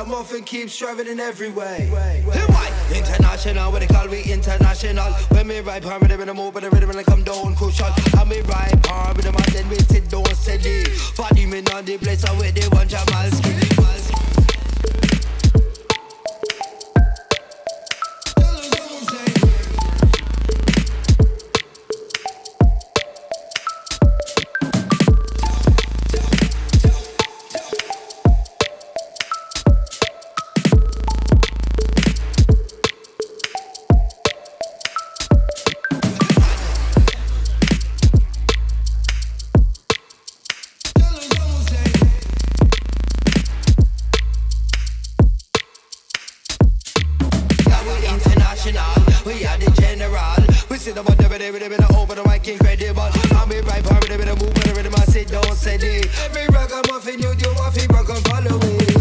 ragamuffin keeps striving in every way. International, what they call we international. When me ride palm rhythm in the move, but the rhythm and I come down crucial. And me ride palm rhythm and then we sit down steady. Body me on the place, I with the one Jamalski. We are the general. We sit up on the rhythm and over the mic incredible. And we ride palm rhythm in the move, but the rhythm I sit down steady. Every ragamuffin you do, I feel rock and follow it.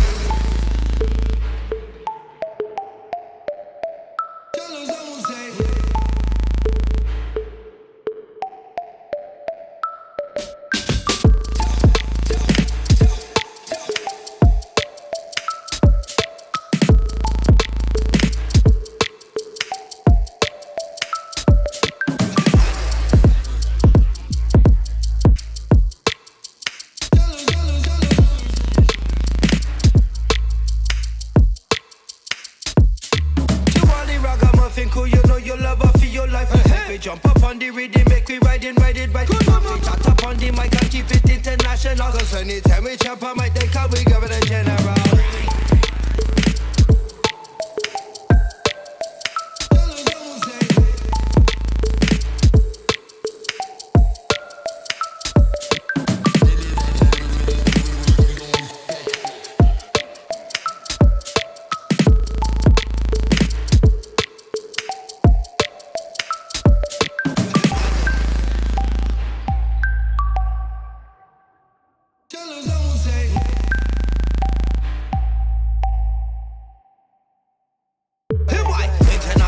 Cool, you know you love her for your life. We jump up on the rhythm, make we ride it right. We chat up on the mic and keep it international. Cause anytime we chop a mic, they call we give it a general.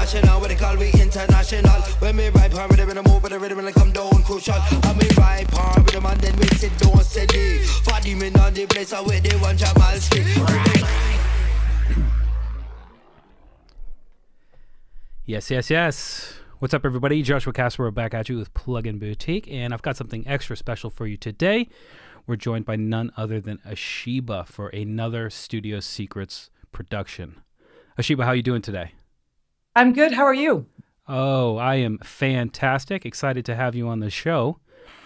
International, what they call we international. When me ride palm rhythm in the move, but the rhythm and I come down crucial. And me ride palm rhythm and then we sit down steady. Body me on the place, I with the one Jamalski. Yes. What's up, everybody? Joshua Casper back at you with Plug-in Boutique, and I've got something extra special for you today. We're joined by none other than Ashibah for another Studio Secrets production. Ashibah, how are you doing today? I'm good. How are you? Oh, I am fantastic. Excited to have you on the show.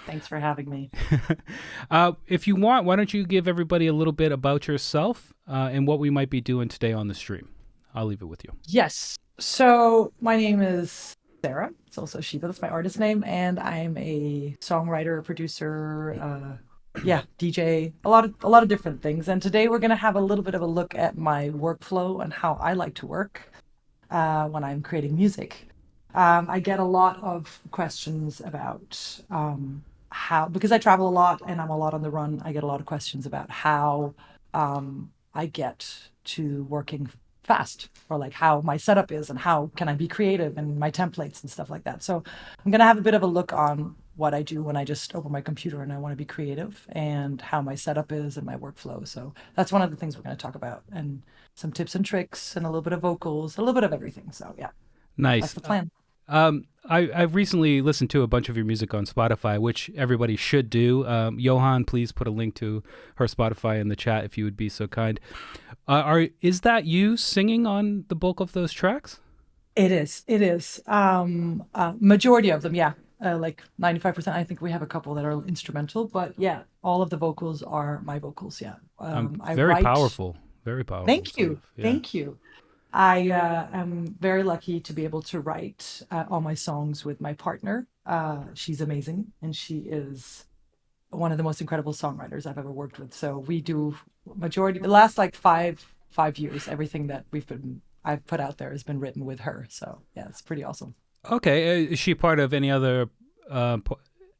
Thanks for having me. If you want, why don't you give everybody a little bit about yourself and what we might be doing today on the stream? I'll leave it with you. Yes. So my name is Sarah. It's also Ashibah. That's my artist name. And I'm a songwriter, producer, DJ, a lot of different things. And today we're going to have a little bit of a look at my workflow and how I like to work when I'm creating music. I get a lot of questions about how, because I travel a lot and I'm a lot on the run, I get a lot of questions about how I get to working fast, or like how my setup is and how can I be creative and my templates and stuff like that. So I'm going to have a bit of a look on what I do when I just open my computer and I want to be creative, and how my setup is and my workflow. So that's one of the things we're going to talk about, and some tips and tricks and a little bit of vocals, a little bit of everything. So yeah. Nice. That's the plan. I've recently listened to a bunch of your music on Spotify, which everybody should do. Johan, please put a link to her Spotify in the chat if you would be so kind. Is that you singing on the bulk of those tracks? It is. Majority of them, yeah. Like 95%. I think we have a couple that are instrumental, but yeah, all of the vocals are my vocals. Yeah. Very powerful. Very powerful. Thank you. Stuff. Yeah. Thank you. I am very lucky to be able to write all my songs with my partner. She's amazing, and she is one of the most incredible songwriters I've ever worked with. So we do the last like five years, everything that I've put out there has been written with her. So yeah, it's pretty awesome. Okay. Is she part of any other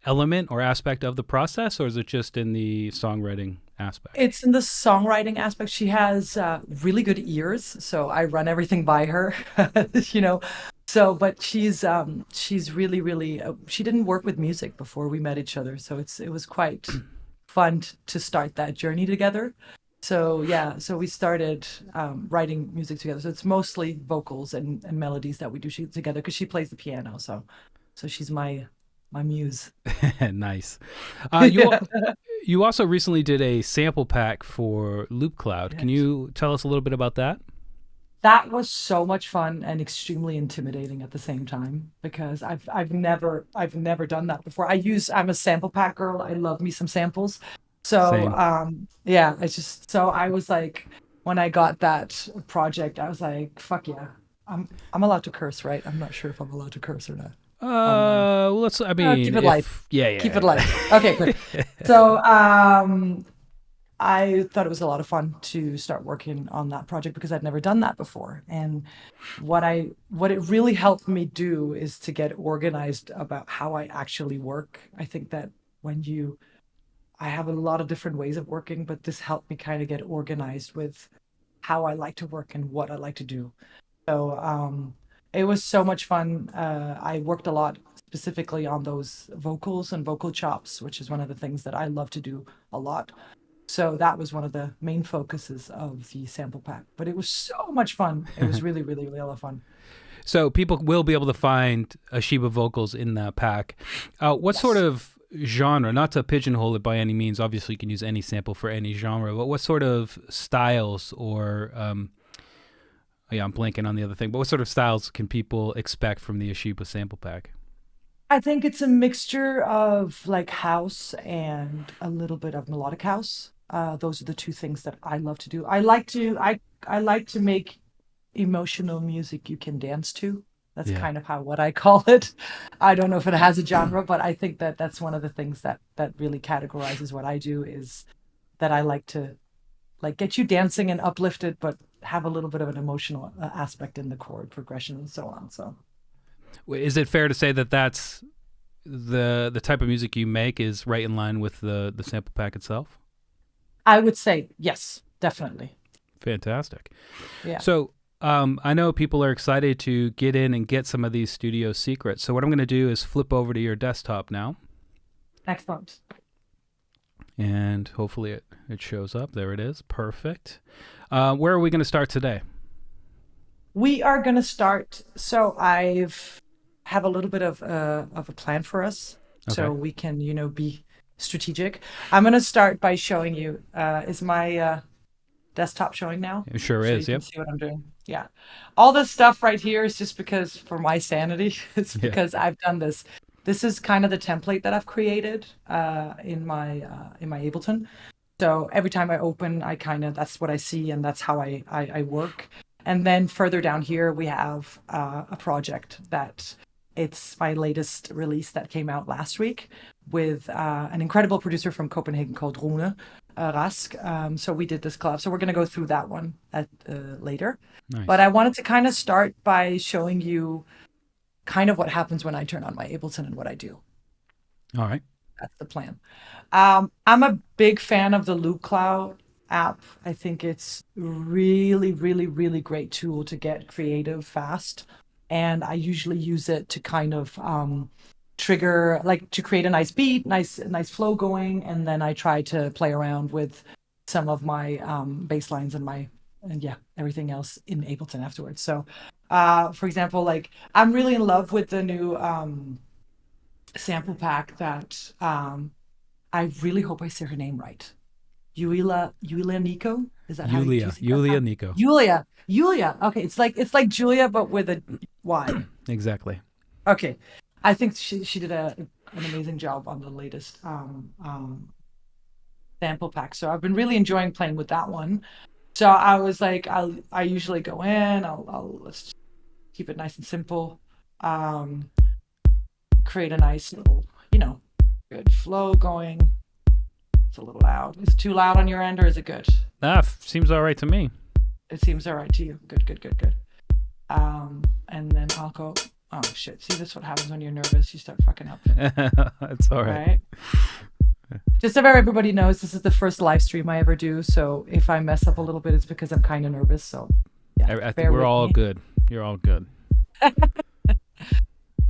element or aspect of the process, or is it just in the songwriting aspect? It's in the songwriting aspect. She has really good ears, so I run everything by her, So, but she's really, really. She didn't work with music before we met each other, so it was quite fun to start that journey together. So yeah, so we started writing music together. So it's mostly vocals and melodies that we do together because she plays the piano. So she's my muse. Nice. You also recently did a sample pack for Loop Cloud. Can Yes. you tell us a little bit about that? That was so much fun and extremely intimidating at the same time because I've never done that before. I'm a sample pack girl. I love me some samples. So Same. yeah, it's just so I was like when I got that project, I was like, fuck yeah. I'm allowed to curse, right? I'm not sure if I'm allowed to curse or not online. Let's. I Keep mean, it light. if yeah, Keep it yeah. light. Okay, good. So I thought it was a lot of fun to start working on that project because I'd never done that before. And what it really helped me do is to get organized about how I actually work. I think that when you I have a lot of different ways of working, but this helped me kind of get organized with how I like to work and what I like to do. So it was so much fun. I worked a lot specifically on those vocals and vocal chops, which is one of the things that I love to do a lot. So that was one of the main focuses of the sample pack. But it was so much fun. It was really, really, really a lot of fun. So people will be able to find Ashibah vocals in that pack. What sort Yes. of genre, not to pigeonhole it by any means, obviously you can use any sample for any genre, but what sort of styles or, yeah, I'm blanking on the other thing, but what sort of styles can people expect from the Ashibah sample pack? I think it's a mixture of like house and a little bit of melodic house. Those are the two things that I love to do. I like to make emotional music you can dance to. That's Yeah. kind of how what I call it. I don't know if it has a genre, but I think that that's one of the things that really categorizes what I do is that I like to like get you dancing and uplifted, but have a little bit of an emotional aspect in the chord progression and so on. So Is it fair to say that that's the type of music you make is right in line with the sample pack itself? I would say yes, definitely. Fantastic. Yeah. So I know people are excited to get in and get some of these studio secrets. So what I'm going to do is flip over to your desktop now, Excellent. and hopefully it shows up. There it is. Perfect. Where are we going to start today? We are going to start. So I've have a little bit of a plan for us, so Okay. we can be strategic. I'm going to start by showing you. Is my desktop showing now? It sure So you is. can Yep. see what I'm doing. Yeah, all this stuff right here is just because for my sanity. It's Yeah. because I've done this. This is kind of the template that I've created in my Ableton. So every time I open, that's what I see, and that's how I work. And then further down here, we have a project that it's my latest release that came out last week with an incredible producer from Copenhagen called Rune Rask. So we did this collab. So we're going to go through that one later. Nice. But I wanted to kind of start by showing you kind of what happens when I turn on my Ableton and what I do. All right. That's the plan. I'm a big fan of the Loop Cloud app. I think it's really, really, really great tool to get creative fast. And I usually use it to kind of trigger, like to create a nice beat, nice flow going. And then I try to play around with some of my bass lines and yeah, everything else in Ableton afterwards. So, for example, like I'm really in love with the new sample pack that I really hope I say her name right. Yulia Nico? Is that how you say Yulia Nico. Yulia. Okay, it's like Julia but with a Y. Exactly. Okay, I think she did an amazing job on the latest sample pack. So I've been really enjoying playing with that one. So I was like, I usually go in. Let's just keep it nice and simple. Create a nice little, good flow going. It's a little loud. Is it too loud on your end or is it good? Seems all right to me. It seems all right to you. Good. And then I'll go, oh shit. See, this is what happens when you're nervous. You start fucking up. It's all right. Just so everybody knows, this is the first live stream I ever do. So if I mess up a little bit, it's because I'm kind of nervous. So yeah, I think we're all good. You're all good.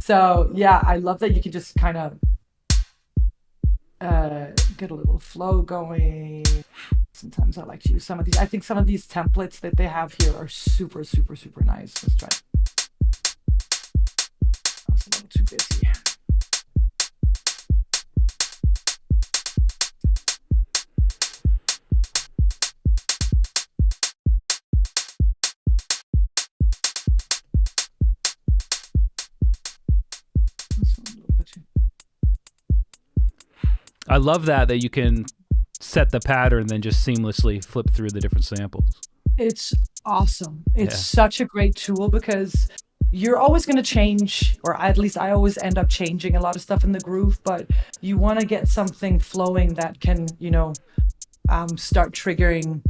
So yeah, I love that you can just kind of get a little flow going. Sometimes I like to use some of these. I think some of these templates that they have here are super, super, super nice. Let's try it. I was a little too busy. I love that you can set the pattern, then just seamlessly flip through the different samples. It's awesome. It's such a great tool because you're always going to change, or at least I always end up changing a lot of stuff in the groove, but you want to get something flowing that can, start triggering,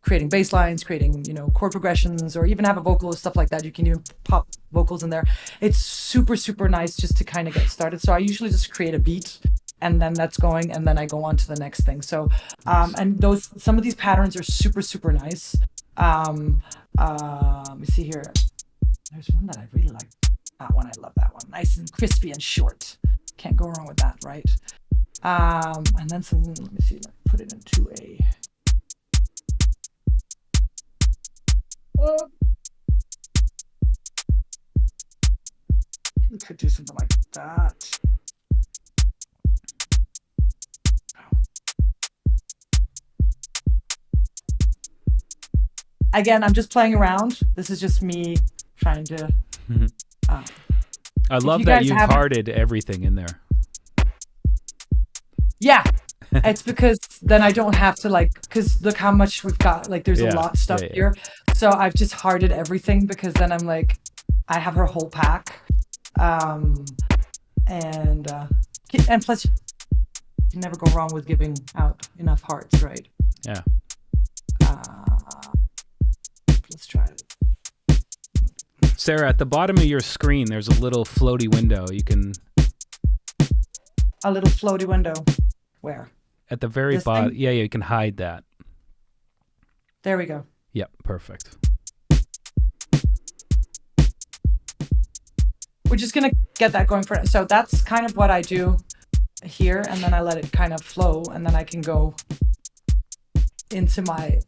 creating bass lines, creating, chord progressions, or even have a vocal or stuff like that. You can even pop vocals in there. It's super, super nice just to kind of get started. So I usually just create a beat and then that's going, and then I go on to the next thing. So, and some of these patterns are super, super nice. Let me see here. There's one that I really like. That one, I love that one. Nice and crispy and short. Can't go wrong with that, right? And then some, let me see, put it into a, we could do something like that. Again, I'm just playing around. This is just me trying to. I love that you've hearted everything in there. Yeah, it's because then I don't have to because look how much we've got. Like, there's a lot of stuff here. So I've just hearted everything because then I'm like, I have her whole pack. And plus, you can never go wrong with giving out enough hearts, right? Yeah. Let's try it. Sarah, at the bottom of your screen, there's a little floaty window. You can. A little floaty window. Where? At the very bottom. Yeah, you can hide that. There we go. Yep, perfect. We're just going to get that going for it. So that's kind of what I do here, and then I let it kind of flow, and then I can go into my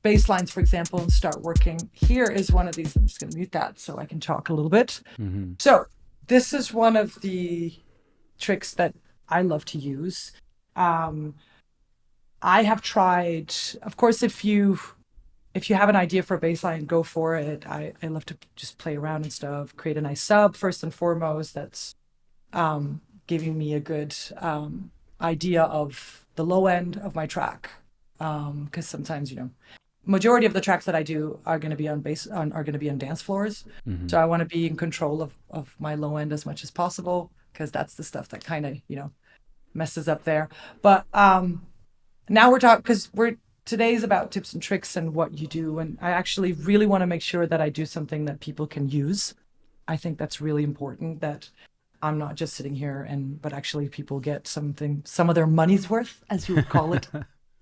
bass lines, for example, and start working. Here is one of these. I'm just going to mute that so I can talk a little bit. Mm-hmm. So this is one of the tricks that I love to use. I have tried, of course, if you have an idea for a bass line, go for it. I love to just play around and stuff, create a nice sub first and foremost. That's giving me a good idea of the low end of my track. Because sometimes, majority of the tracks that I do are going to be on dance floors. Mm-hmm. So I want to be in control of my low end as much as possible, because that's the stuff that kind of, messes up there. But now we're talking, because today's about tips and tricks and what you do. And I actually really want to make sure that I do something that people can use. I think that's really important, that I'm not just sitting here but actually people get some of their money's worth, as you would call it.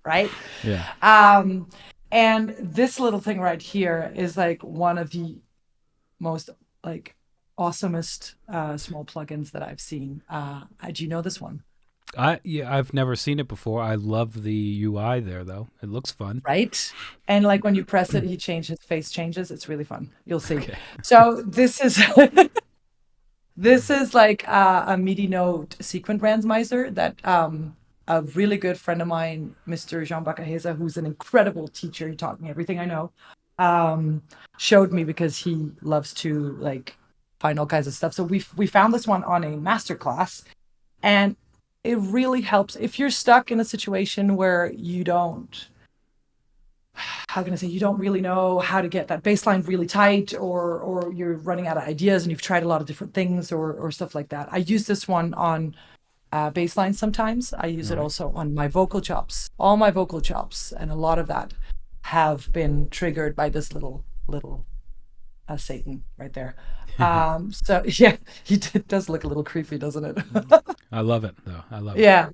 Right? Yeah. And this little thing right here is like one of the most awesomest small plugins that I've seen. Do you know this one? I've never seen it before. I love the UI there, though. It looks fun. Right? And when you press it, his face changes. It's really fun. You'll see. Okay. So this is this is like a MIDI note sequence randomizer that a really good friend of mine, Mr. Jean Bacaheza, who's an incredible teacher, he taught me everything I know, showed me, because he loves to find all kinds of stuff. So we found this one on a masterclass, and it really helps if you're stuck in a situation where you don't really know how to get that bass line really tight, or you're running out of ideas and you've tried a lot of different things or stuff like that. I use this one on bass lines sometimes. I use it also on my vocal chops. All my vocal chops, and a lot of that have been triggered by this little Satan right there. So yeah, it does look a little creepy, doesn't it? I love it, though. I love it. Yeah.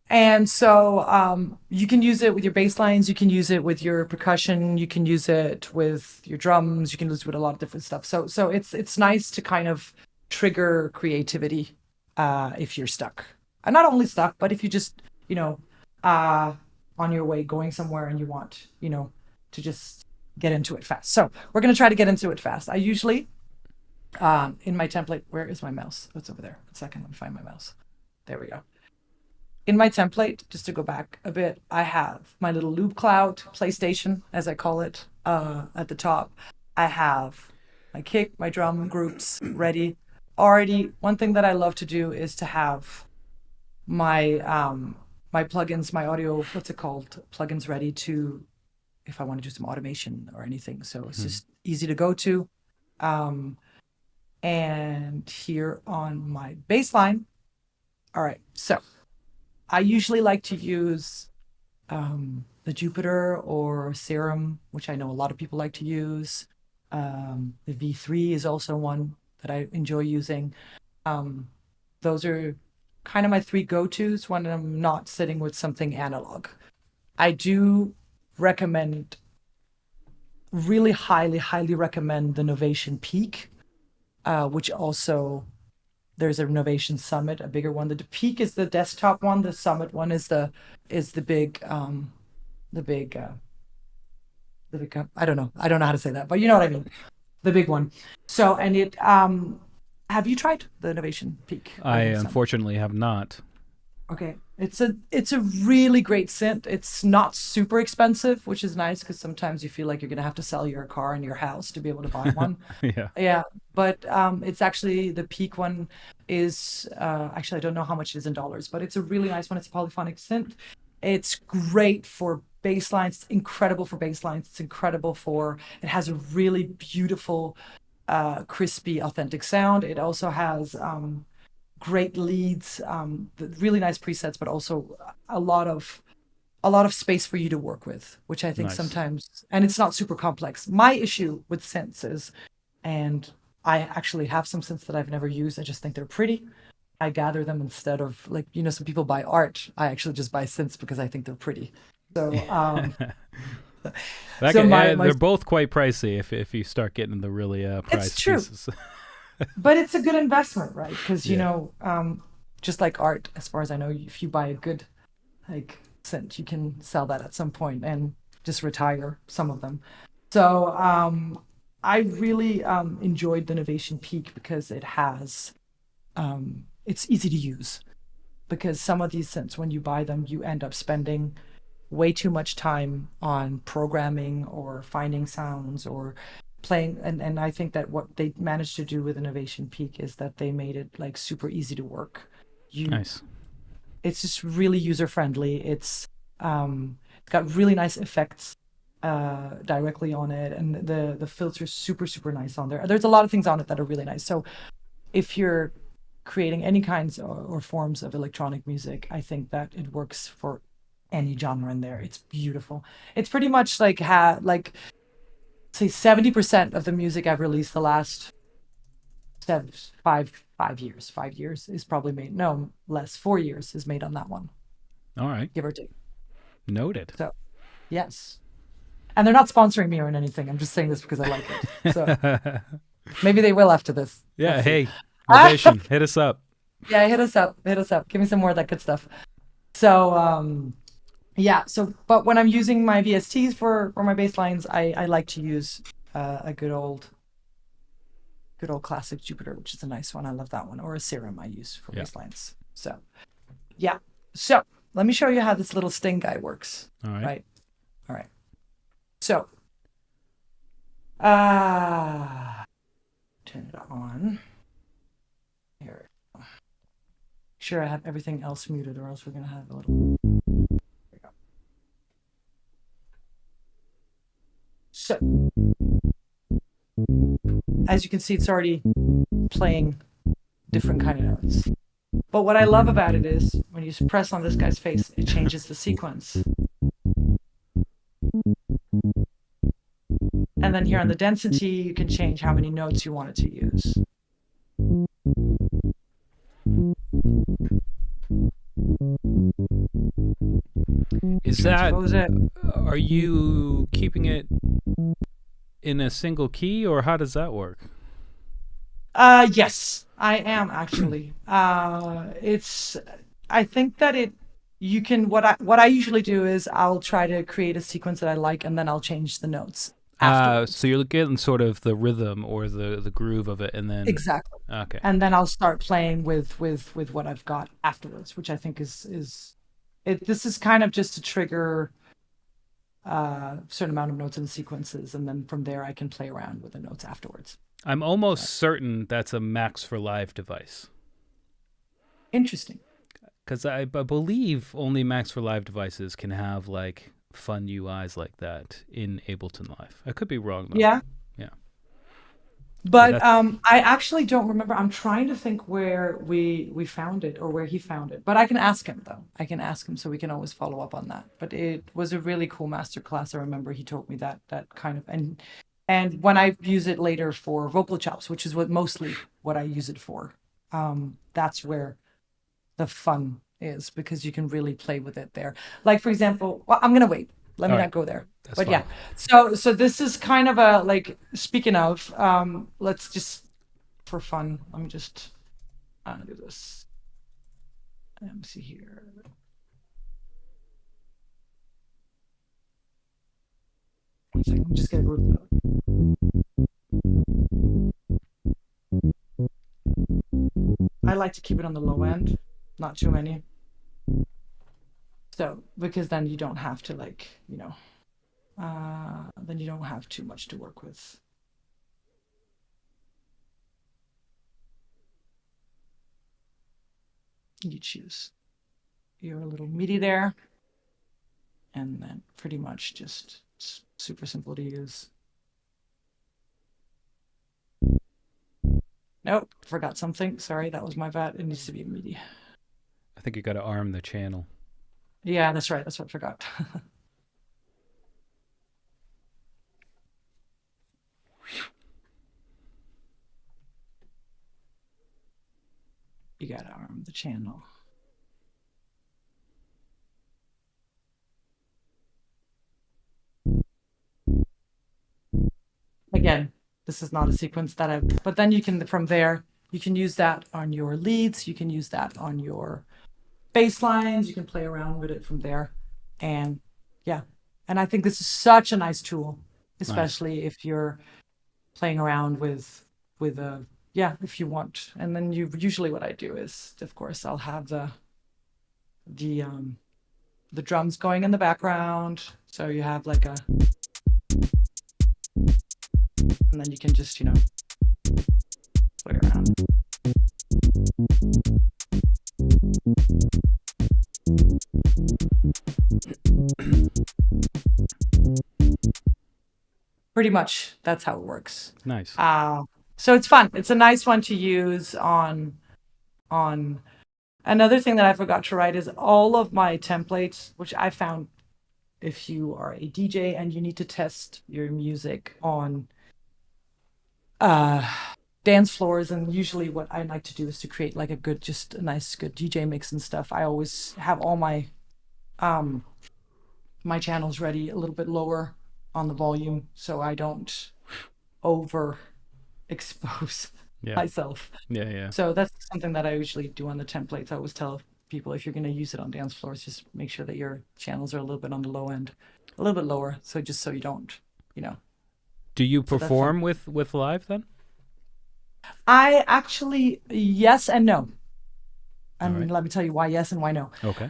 And so you can use it with your bass lines, you can use it with your percussion, you can use it with your drums, you can use it with a lot of different stuff. So it's nice to kind of trigger creativity if you're stuck. not only stuck, but if you just, you know, on your way going somewhere and you want, you know, to just get into it fast. So we're going to try to get into it fast. I usually, in my template, where is my mouse? What's over there? A second, let me find my mouse. There we go. In my template, just to go back a bit, I have my little loop cloud PlayStation, as I call it, at the top. I have my kick, my drum groups ready. Already, one thing that I love to do is to have my my plugins, my audio, what's it called? Plugins ready to, if I want to do some automation or anything. So it's just easy to go to. And here on my bass line. All right, so I usually like to use the Jupiter or Serum, which I know a lot of people like to use. The V3 is also one that I enjoy using. Those are kind of my three go-tos when I'm not sitting with something analog. I do recommend, really highly recommend the Novation Peak, which also there's a Novation Summit, a bigger one. The Peak is the desktop one. The Summit one is the big I don't know how to say that, but you know what I mean, the big one. So, and it have you tried the Novation Peak? I unfortunately have not. Okay, it's a really great synth. It's not super expensive, which is nice because sometimes you feel like you're gonna have to sell your car and your house to be able to buy one. Yeah, but it's actually, the Peak one is actually, I don't know how much it is in dollars, but it's a really nice one. It's a polyphonic synth. It's great for bass lines. It's incredible for bass lines. It's incredible for, it has a really beautiful, crispy, authentic sound. It also has great leads, really nice presets, but also a lot of space for you to work with, which I think sometimes, and it's not super complex. My issue with synths is, and I actually have some synths that I've never used. I just think they're pretty. I gather them instead of, like, you know, some people buy art. I actually just buy synths because I think they're pretty. So, they're both quite pricey if you start getting the really priced pieces. But it's a good investment, right? Because you know, just like art, as far as I know, if you buy a good like synth, you can sell that at some point and just retire some of them. So I really enjoyed the Novation Peak because it has, it's easy to use. Because some of these synths, when you buy them, you end up spending way too much time on programming or finding sounds or playing, and I think that what they managed to do with Innovation Peak is that they made it like super easy to work. Nice. It's just really user friendly. It's got really nice effects directly on it, and the filter's super nice on there. There's a lot of things on it that are really nice. So if you're creating any kinds or forms of electronic music, I think that it works for any genre in there. It's beautiful. It's pretty much like say 70% of the music I've released the last 5 years. 5 years is probably made, no less, 4 years is made on that one. All right, give or take. Noted. So yes, and they're not sponsoring me or anything. I'm just saying this because I like it. So maybe they will after this. Yeah. Hey, Novation, hit us up. Yeah, hit us up. Give me some more of that good stuff. So yeah, so but when I'm using my VSTs for my bass lines, I like to use a good old classic Jupiter, which is a nice one. I love that one. Or a Serum I use for bass lines. So yeah. So let me show you how this little Sting guy works. All right. All right. So turn it on. Here. Sure, I have everything else muted, or else we're gonna have a little. So, as you can see, it's already playing different kind of notes. But what I love about it is when you press on this guy's face, it changes the sequence. And then here on the density, you can change how many notes you want it to use. Are you keeping it in a single key, or how does that work? Yes, I am actually. I think that you can, what I usually do is I'll try to create a sequence that I like, and then I'll change the notes So afterwards. you're getting sort of the rhythm or the groove of it, and then Exactly. okay. And then I'll start playing with what I've got afterwards, which I think this is kind of just to trigger a certain amount of notes and sequences, and then from there I can play around with the notes afterwards. I'm almost certain that's a Max for Live device. Interesting. Because I believe only Max for Live devices can have like fun UIs like that in Ableton Live. I could be wrong though. Yeah. Yeah. But I actually don't remember. I'm trying to think where we found it or where he found it. But I can ask him though. I can ask him so we can always follow up on that. But it was a really cool master class. I remember he told me that kind of and when I use it later for vocal chops, which is mostly what I use it for, that's where the fun is, because you can really play with it there. Like for example, well, I'm gonna wait. Let me All not right. go there. That's But fine. yeah, so this is kind of a, like, speaking of, let's just, for fun, let me just do this. Let me see here. One second, I'm just gonna group it up. I like to keep it on the low end, not too many. So, because then you don't have to, like, then you don't have too much to work with. You choose your little MIDI there, and then pretty much just super simple to use. Nope, forgot something. Sorry, that was my bad. It needs to be a MIDI. I think you got to arm the channel. Yeah, that's right. That's what I forgot. You gotta arm the channel. Again, this is not a sequence that but then you can, from there, you can use that on your leads, you can use that on your bass lines, you can play around with it from there. And yeah, and I think this is such a nice tool, especially if you're playing around with a, yeah, if you want. And then usually what I do is, of course, I'll have the drums going in the background. So you have like a, and then you can just, play around. Pretty much that's how it works. Nice. So it's fun. It's a nice one to use on another thing that I forgot to write is all of my templates, which I found, if you are a DJ and you need to test your music on dance floors, and usually what I like to do is to create like just a nice good DJ mix and stuff. I always have all my my channels ready a little bit lower on the volume, so I don't over expose myself. Yeah. So that's something that I usually do on the templates. I always tell people, if you're going to use it on dance floors, just make sure that your channels are a little bit on the low end, a little bit lower, so just so you don't, Do you So perform with live then? I actually, yes and no. And right. let me tell you why yes and why no. Okay.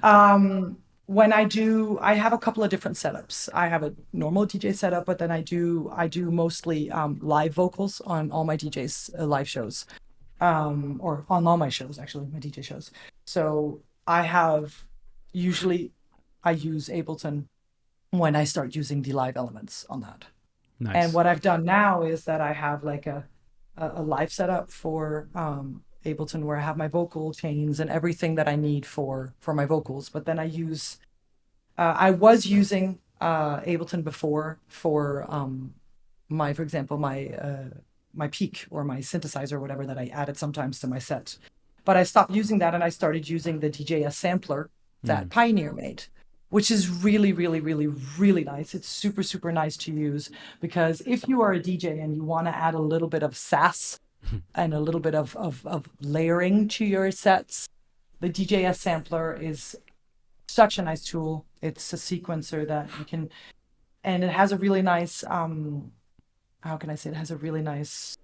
When I have a couple of different setups. I have a normal DJ setup, but then I do mostly live vocals on all my DJs live shows, or on all my shows, actually, my DJ shows. So usually I use Ableton when I start using the live elements on that. Nice. And what I've done now is that I have like a live setup for Ableton, where I have my vocal chains and everything that I need for my vocals. But then I was using Ableton before for for example, my peak or my synthesizer or whatever that I added sometimes to my set. But I stopped using that and I started using the DJS sampler that Pioneer made, which is really, really, really, really nice. It's super, super nice to use, because if you are a DJ and you want to add a little bit of sass and a little bit of layering to your sets, the DJS sampler is such a nice tool. It's a sequencer that you can, and it has a really nice, how can I say, it has a really nice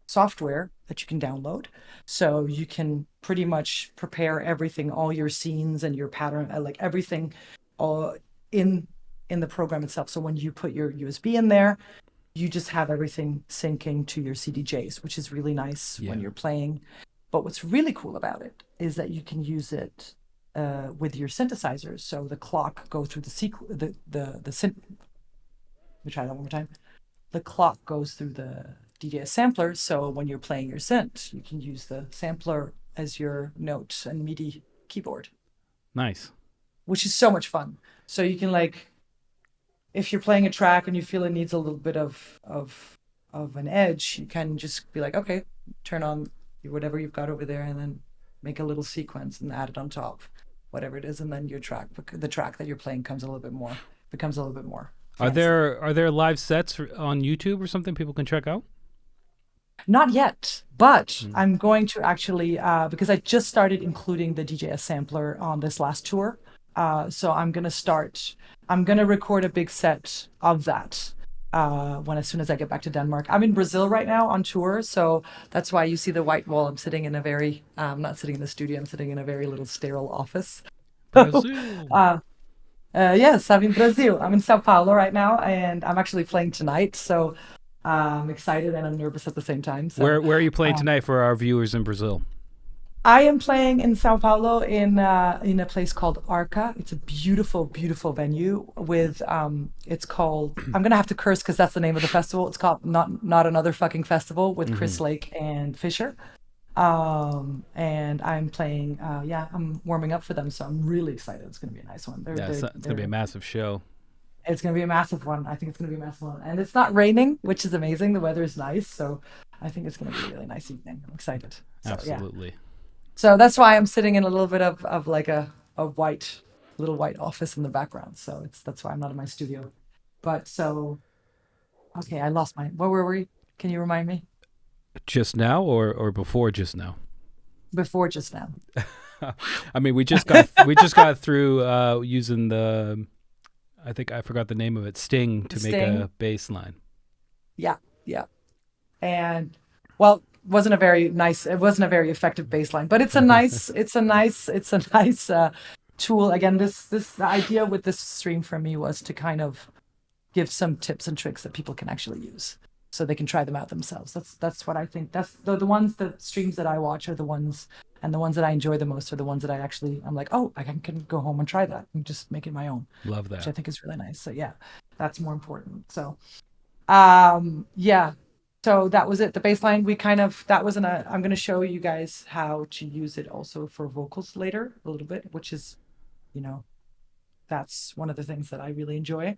software that you can download. So you can pretty much prepare everything, all your scenes and your pattern, like everything all in the program itself. So when you put your USB in there, you just have everything syncing to your CDJs, which is really nice when you're playing. But what's really cool about it is that you can use it with your synthesizers. So the clock goes through the synth. Let me try that one more time. The clock goes through the DJS sampler. So when you're playing your synth, you can use the sampler as your notes and MIDI keyboard. Nice. Which is so much fun. So you can, like, if you're playing a track and you feel it needs a little bit of an edge, you can just be like, okay, turn on whatever you've got over there and then make a little sequence and add it on top, whatever it is, and then the track that you're playing becomes a little bit more fancy. Are there live sets on YouTube or something people can check out? Not yet, but I'm going to actually, because I just started including the DJS sampler on this last tour. So I'm going to record a big set of that as soon as I get back to Denmark. I'm in Brazil right now on tour, so that's why you see the white wall. I'm sitting in I'm not sitting in the studio, I'm sitting in a very little sterile office. Brazil. Yes, I'm in Brazil. I'm in Sao Paulo right now, and I'm actually playing tonight, so I'm excited and I'm nervous at the same time. So, Where are you playing tonight for our viewers in Brazil? I am playing in Sao Paulo in a place called Arca. It's a beautiful, beautiful venue with it's called, I'm gonna have to curse because that's the name of the festival. It's called Not Another Fucking Festival with Chris Lake and Fisher. And I'm playing I'm warming up for them, so I'm really excited. It's gonna be a nice one. It's gonna be a massive show. It's gonna be a massive one. I think it's gonna be a massive one. And it's not raining, which is amazing. The weather is nice, so I think it's gonna be a really nice evening. I'm excited. So, Absolutely. Yeah. So that's why I'm sitting in a little bit of like a little white office in the background. So that's why I'm not in my studio. But so, okay, I lost where were we? Can you remind me? Just now or before just now? Before just now. I mean, we just got through using I think I forgot the name of it, Sting to make a bass line. Yeah. And well, it wasn't a very effective bass line, but it's a nice tool. Again, the idea with this stream for me was to kind of give some tips and tricks that people can actually use so they can try them out themselves. That's what I think. That's the streams that I watch are the ones, and the ones that I enjoy the most are the ones that I'm like, oh, I can go home and try that and just make it my own. Love that. Which I think is really nice. So yeah, that's more important. So so that was it. The bass line, I'm going to show you guys how to use it also for vocals later a little bit, which is, that's one of the things that I really enjoy.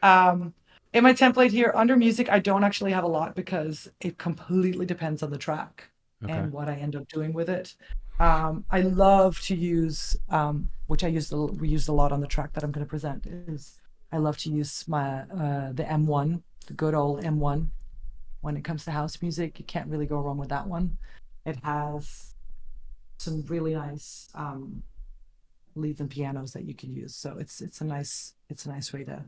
In my template here under music, I don't actually have a lot because it completely depends on the track and what I end up doing with it. I love to use, which we used a lot on the track that I'm going to present, is I love to use the M1, the good old M1. When it comes to house music, you can't really go wrong with that one. It has some really nice leads and pianos that you can use. So it's a nice way to.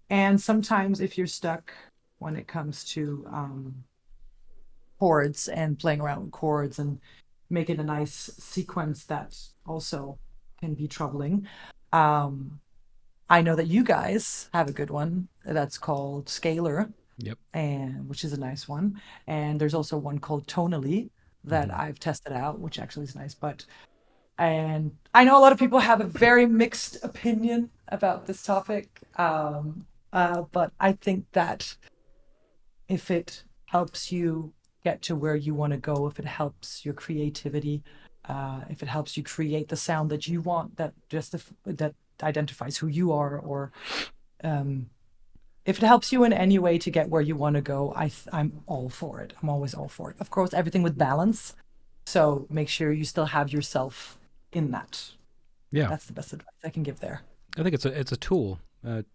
And sometimes if you're stuck when it comes to chords and playing around with chords and making a nice sequence, that also can be troubling. I know that you guys have a good one that's called Scalar. Yep. And which is a nice one. And there's also one called Tonally that I've tested out, which actually is nice. And I know a lot of people have a very mixed opinion about this topic. But I think that if it helps you get to where you want to go, if it helps your creativity, if it helps you create the sound that you want, that identifies who you are, or if it helps you in any way to get where you want to go, I'm all for it. I'm always all for it. Of course, everything with balance. So make sure you still have yourself in that. Yeah, that's the best advice I can give there. I think it's a tool,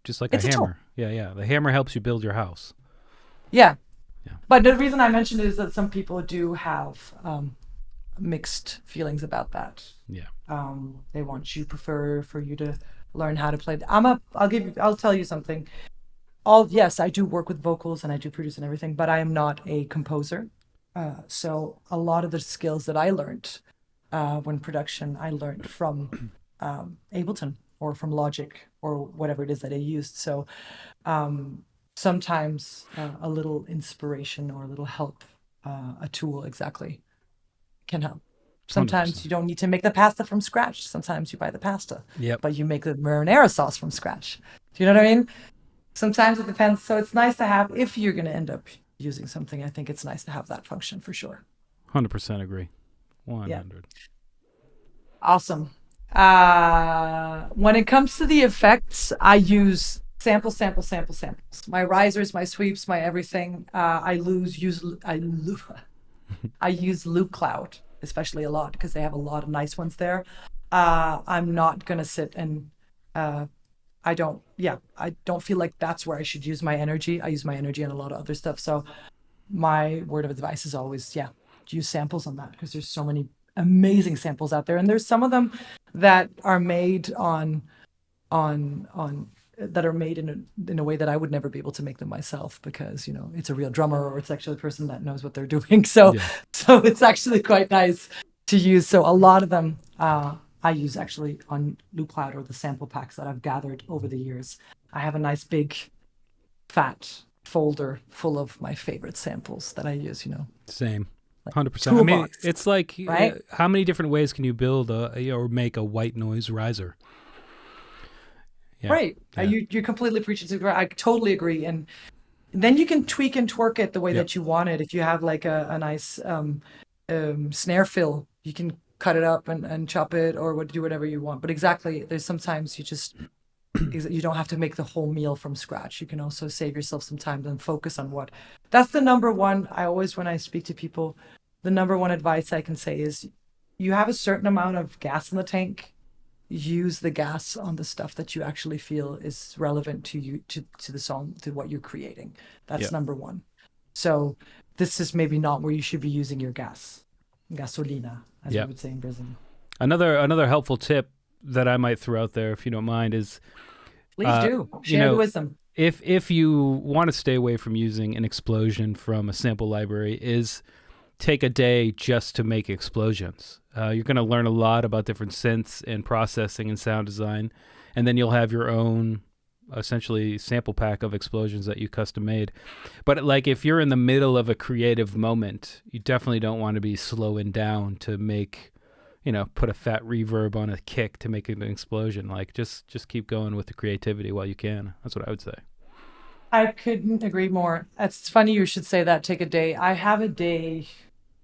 just like a hammer. Yeah. The hammer helps you build your house. Yeah. But the reason I mentioned it is that some people do have mixed feelings about that. Yeah. They want you for you to learn how to play. I'll tell you something. Yes, I do work with vocals and I do produce and everything, but I am not a composer. So a lot of the skills that I learned when production, I learned from Ableton or from Logic or whatever it is that I used. So sometimes a little inspiration or a little help, a tool exactly, can help. Sometimes 100%. you don't need to make the pasta from scratch. Sometimes you buy the pasta, Yep. but you make the marinara sauce from scratch. Do you know what I mean? Sometimes it depends. So it's nice to have, if you're going to end up using something, I think it's nice to have that function for sure. 100% agree. Yeah. 100. Awesome. When it comes to the effects, I use samples. My risers, my sweeps, my everything. I use Loop Cloud, especially a lot because they have a lot of nice ones there. I'm not gonna sit and I don't feel like that's where I should use my energy. I use my energy on a lot of other stuff. So my word of advice is always, use samples on that because there's so many amazing samples out there, and there's some of them that are made on that are made in a way that I would never be able to make them myself because it's a real drummer or it's actually a person that knows what they're doing. So it's actually quite nice to use. So a lot of them I use actually on Loop Cloud or the sample packs that I've gathered over the years. I have a nice big fat folder full of my favorite samples that I use. Same. 100%. I mean, it's like, right? How many different ways can you build or make a white noise riser? Yeah. Right. Yeah. You're completely preaching to the choir. I totally agree. And then you can tweak and twerk it the way that you want it. If you have like a nice snare fill, you can cut it up and chop it or do whatever you want. But exactly, there's sometimes you don't have to make the whole meal from scratch. You can also save yourself some time and focus on what. That's the number one. I always, when I speak to people, the number one advice I can say is you have a certain amount of gas in the tank. Use the gas on the stuff that you actually feel is relevant to you, to the song, to what you're creating. That's number one. So this is maybe not where you should be using your gasolina, as we would say in Brazil. Another helpful tip that I might throw out there, if you don't mind, is please do share the wisdom. If you want to stay away from using an explosion from a sample library, is take a day just to make explosions. You're going to learn a lot about different synths and processing and sound design, and then you'll have your own essentially sample pack of explosions that you custom made. But like if you're in the middle of a creative moment, you definitely don't want to be slowing down to make, put a fat reverb on a kick to make an explosion. Like just keep going with the creativity while you can. That's what I would say. I couldn't agree more. It's funny you should say that. Take a day. I have a day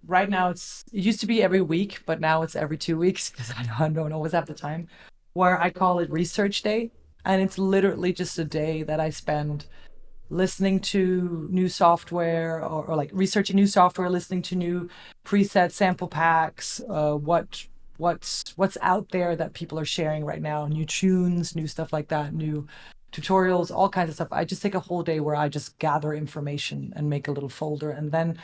right now. It used to be every week, but now it's every 2 weeks because I don't always have the time, where I call it research day. And it's literally just a day that I spend listening to new software or like researching new software, listening to new preset sample packs, what's out there that people are sharing right now, new tunes, new stuff like that, new tutorials, all kinds of stuff. I just take a whole day where I just gather information and make a little folder. And then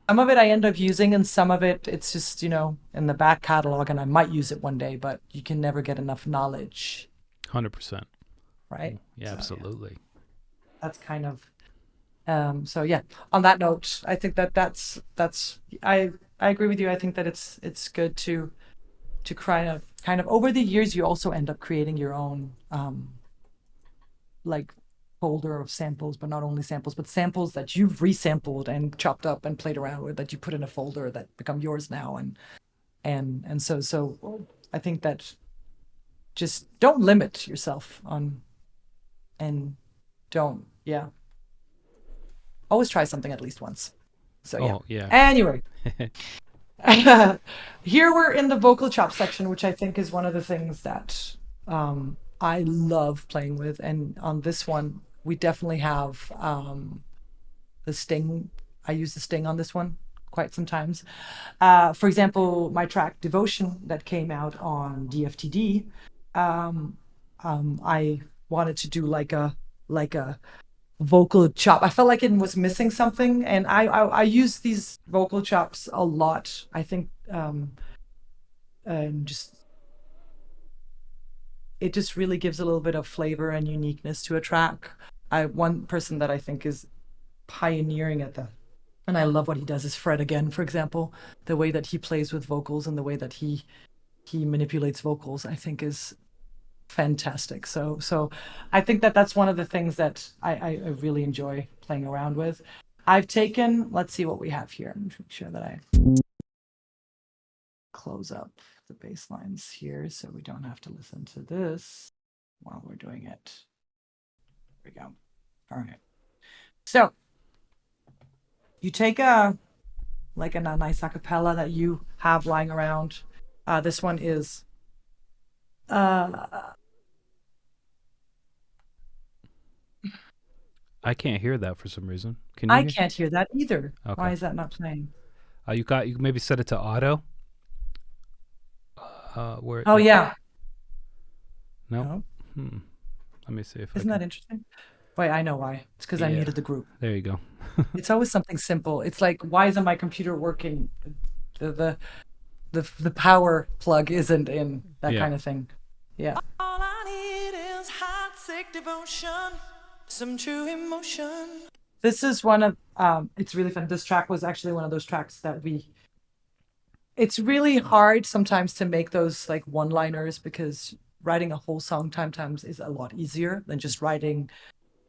some of it I end up using and some of it, it's just, in the back catalog and I might use it one day, but you can never get enough knowledge. 100%. Right? Yeah, so, absolutely. That's kind of, on that note, I think that's, I agree with you. I think that it's good to kind of over the years, you also end up creating your own, like folder of samples, but not only samples, but samples that you've resampled and chopped up and played around with that you put in a folder that become yours now. And so I think that just don't limit yourself and don't, always try something at least once. So Anyway, here we're in the vocal chop section, which I think is one of the things that I love playing with. And on this one, we definitely have the sting. I use the sting on this one quite sometimes. For example, my track Devotion that came out on DFTD, I wanted to do like a vocal chop. I felt like it was missing something, and I use these vocal chops a lot. I think just it just really gives a little bit of flavor and uniqueness to a track. One person that I think is pioneering at that, and I love what he does, is Fred again, for example. The way that he plays with vocals and the way that he manipulates vocals, I think is fantastic. So I think that that's one of the things that I really enjoy playing around with. I've taken, let's see what we have here. I'm make sure that I close up the bass lines here so we don't have to listen to this while we're doing it. There we go. All right. So you take a nice acapella that you have lying around. This one is I can't hear that for some reason. Can you? I can't hear that either. Okay. Why is that not playing? You maybe set it to auto. Where? Oh yeah. No. Let me see if Isn't that interesting? Wait, I know why. It's because I muted the group. There you go. It's always something simple. It's like, why isn't my computer working? The power plug isn't in, that kind of thing. Yeah. All I need is hot, sick devotion, some true emotion. This is one of it's really fun. This track was actually one of those tracks that it's really hard sometimes to make those like one-liners, because writing a whole song sometimes is a lot easier than just writing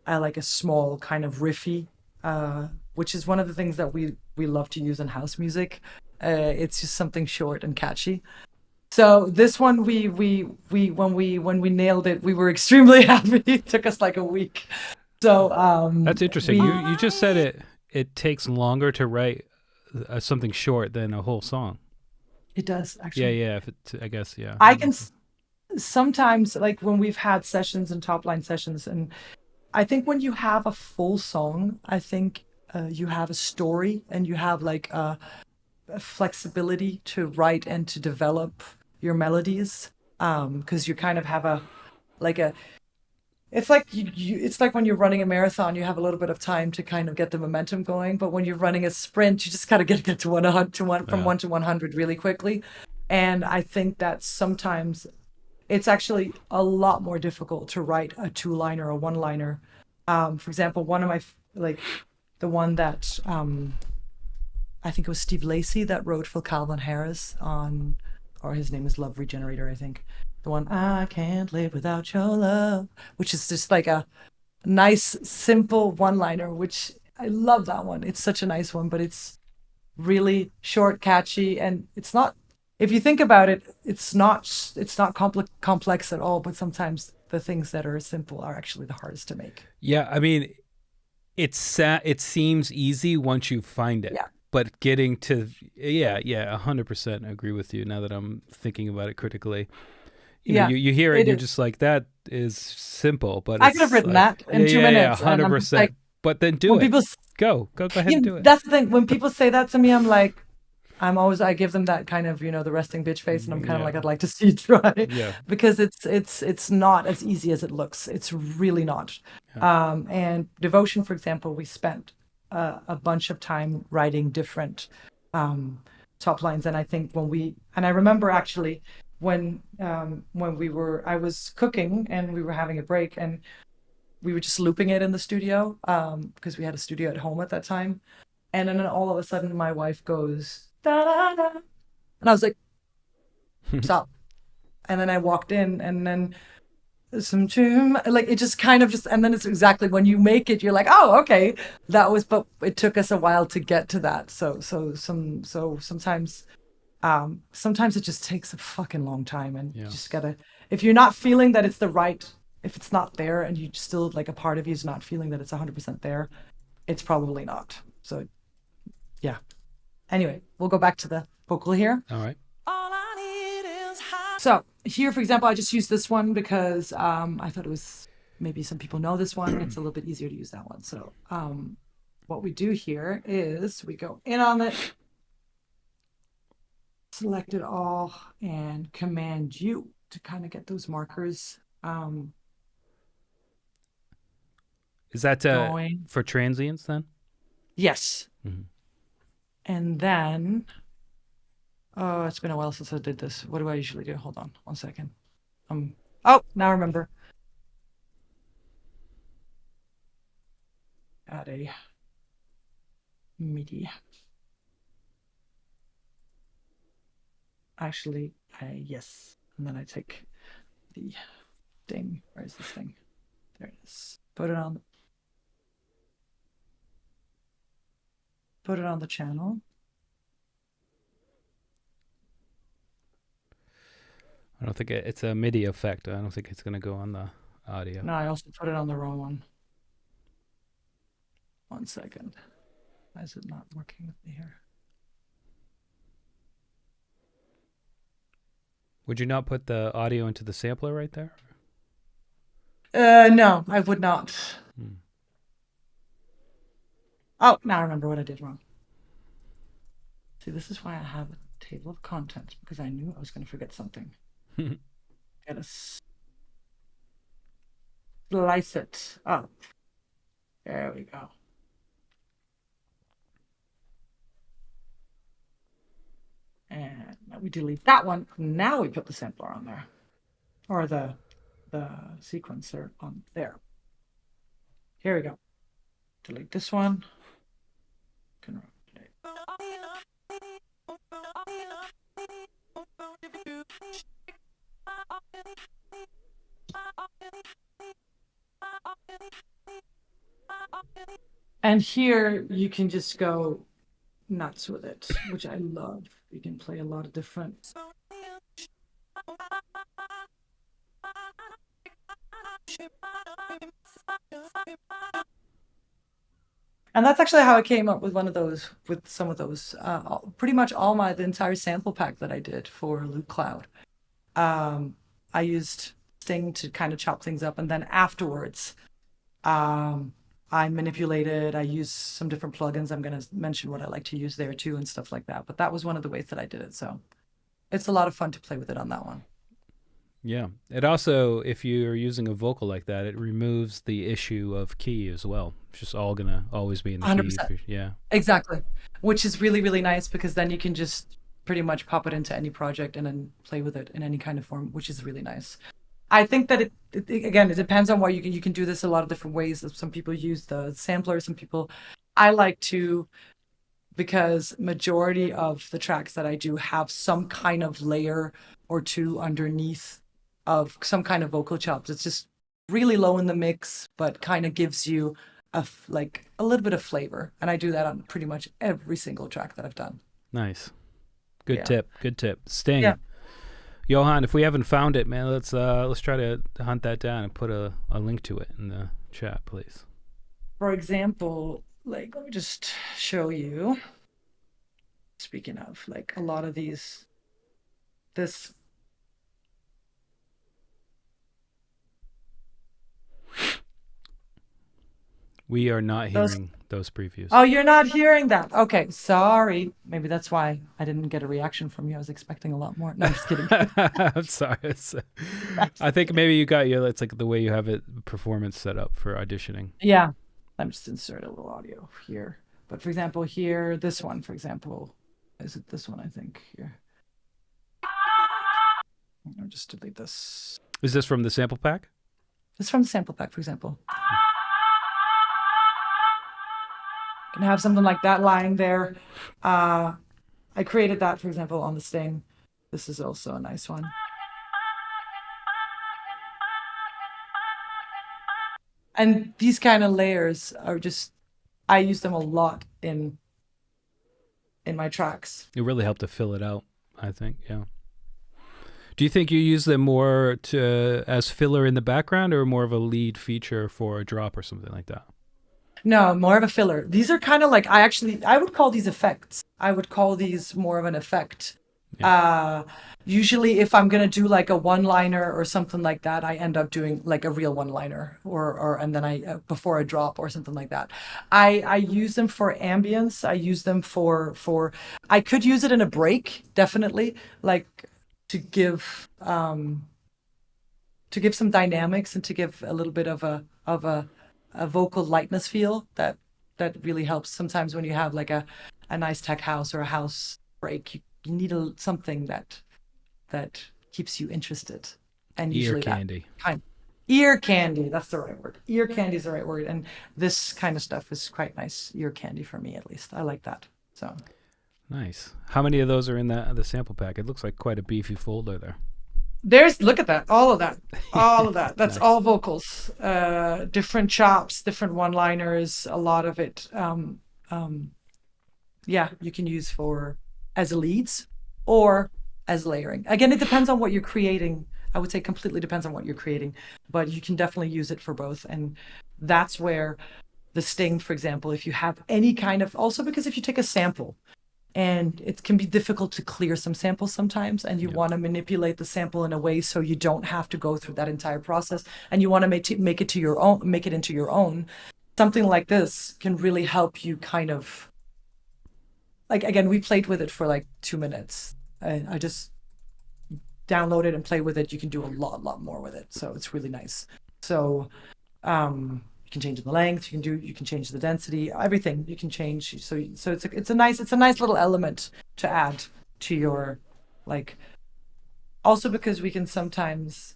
like a small kind of riffy, which is one of the things that we love to use in house music. It's just something short and catchy. So this one, when we nailed it, we were extremely happy. It took us like a week. So that's interesting. You just said it takes longer to write something short than a whole song. It does, actually. Yeah. I guess, yeah. I can sometimes, like when we've had sessions and top line sessions, and I think when you have a full song, I think you have a story and you have like a flexibility to write and to develop your melodies, because you kind of have it's like it's like when you're running a marathon, you have a little bit of time to kind of get the momentum going, but when you're running a sprint, you just gotta get to from 1 to 100 really quickly. And I think that sometimes it's actually a lot more difficult to write a two-liner or a one-liner. For example, one of my the one that I think it was Steve Lacy that wrote Phil Calvin Harris on, or his name is Love Regenerator, I think. The one, I can't live without your love, which is just like a nice, simple one-liner, which I love that one. It's such a nice one, but it's really short, catchy, and it's not, if you think about it, it's not complex at all, but sometimes the things that are simple are actually the hardest to make. Yeah, I mean, it seems easy once you find it. Yeah. But getting to, 100% agree with you now that I'm thinking about it critically. You know, you hear it and you're just like, that is simple. But I could have written that in 2 minutes. Yeah, 100%. Like, but then do it. Go ahead and do it. That's the thing. When people say that to me, I'm like, I give them that kind of, the resting bitch face, and I'm kind of like, I'd like to see you try. Yeah. Because it's not as easy as it looks. It's really not. Yeah. And Devotion, for example, we spent a bunch of time writing different top lines, and I think I remember actually when I was cooking and we were having a break, and we were just looping it in the studio, because we had a studio at home at that time, and then all of a sudden my wife goes da da da, and I was like, stop. And then I walked in, and then some tune, like it just kind of and then it's exactly when you make it, you're like, oh, okay, but it took us a while to get to that. So sometimes it just takes a fucking long time, and you just gotta, if you're not feeling that it's if it's not there, and you still, like, a part of you is not feeling that it's 100% there, it's probably not. So yeah. Anyway, we'll go back to the vocal here. All right. So here, for example, I just used this one because I thought it was, maybe some people know this one. It's a little bit easier to use that one. So what we do here is we go in on it, select it all, and Command U to kind of get those markers. Is that going. for transients then? Yes. Mhm. And then, oh, it's been a while since I did this. What do I usually do? Hold on 1 second. Oh, now I remember. Add a MIDI. Actually, yes. And then I take the thing. Where is this thing? There it is. Put it on the channel. I don't think it's a MIDI effect. I don't think it's going to go on the audio. No, I also put it on the wrong one. 1 second. Why is it not working with me here? Would you not put the audio into the sampler right there? No, I would not. Oh, now I remember what I did wrong. See, this is why I have a table of contents, because I knew I was going to forget something. Gotta slice it up. There we go. And we delete that one. Now we put the sampler on there, or the sequencer on there. Here we go. Delete this one. And here you can just go nuts with it, which I love. You can play a lot of different. And that's actually how I came up with some of those. Pretty much the entire sample pack that I did for Loop Cloud. I used Sting to kind of chop things up, and then afterwards, I manipulated. I used some different plugins. I'm going to mention what I like to use there too and stuff like that. But that was one of the ways that I did it. So it's a lot of fun to play with it on that one. Yeah. It also, if you're using a vocal like that, it removes the issue of key as well. It's just all going to always be in the 100%. key. Yeah. Exactly. Which is really, really nice, because then you can just pretty much pop it into any project and then play with it in any kind of form, which is really nice. I think that it depends on what you can do this a lot of different ways. Some people use the sampler, some people, I like to, because majority of the tracks that I do have some kind of layer or two underneath of some kind of vocal chops. It's just really low in the mix, but kind of gives you a little bit of flavor. And I do that on pretty much every single track that I've done. Nice. Good tip. Sting. Yeah. Johan, if we haven't found it, man, let's try to hunt that down and put a link to it in the chat, please. For example, let me just show you. Speaking of, a lot of this. We are not hearing those previews. Oh, you're not hearing that. Okay, sorry. Maybe that's why I didn't get a reaction from you. I was expecting a lot more. No, I'm just kidding. I'm sorry. I think maybe you got it's like the way you have it performance set up for auditioning. Yeah. Let me just insert a little audio here. But for example, here, this one, for example, is it this one? I think here. I'll just delete this. Is this from the sample pack? This is from the sample pack, for example. Can have something like that lying there. I created that, for example, on the Sting. This is also a nice one. And these kind of layers are just, I use them a lot in my tracks. It really helped to fill it out, I think. Yeah. Do you think you use them more as filler in the background, or more of a lead feature for a drop or something like that? No, more of a filler. These are kind of I would call these effects. I would call these more of an effect. Yeah. Usually if I'm going to do a one-liner or something like that, I end up doing a real one-liner and then before a drop or something like that. I use them for ambience. I use them for I could use it in a break, definitely, to give some dynamics and to give a little bit of a a vocal lightness feel that really helps. Sometimes when you have like a nice tech house or a house break, you need something that keeps you interested. And Ear usually candy. that kind ear candy, that's the right word. Ear candy is the right word. And this kind of stuff is quite nice ear candy for me, at least. I like that. So Nice. How many of those are in the sample pack? It looks like quite a beefy folder there. look at that, all of that, all of that. That's Nice. all vocals, different chops, different one-liners, a lot of it. Yeah, you can use for as leads or as layering. Again, it depends on what you're creating. I would say completely depends on what you're creating, but you can definitely use it for both. And that's where the sting, for example, if you have any kind of, also because if you take a sample, and it can be difficult to clear some samples sometimes, and you want to manipulate the sample in a way so you don't have to go through that entire process, and you want to make it into your own. Something like this can really help you kind of, like, again, we played with it for like 2 minutes, and I just download it and play with it. You can do a lot more with it, so it's really nice. So you can change the length, you can change the density, everything you can change. So it's a nice little element to add to your, like, also because we can sometimes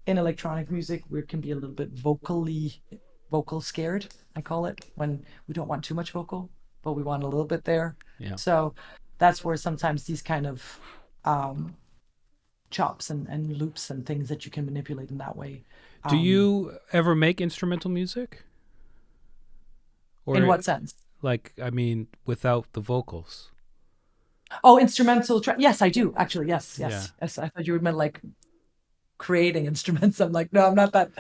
in electronic music we can be a little bit vocal scared, I call it, when we don't want too much vocal, but we want a little bit there. Yeah. So that's where sometimes these kind of chops and loops and things that you can manipulate in that way. Do you ever make instrumental music? Or, in what sense? like, I mean, without the vocals? Oh, instrumental yes, I do actually. Yes. Yeah. Yes, I thought you meant like creating instruments. I'm like, no, I'm not that.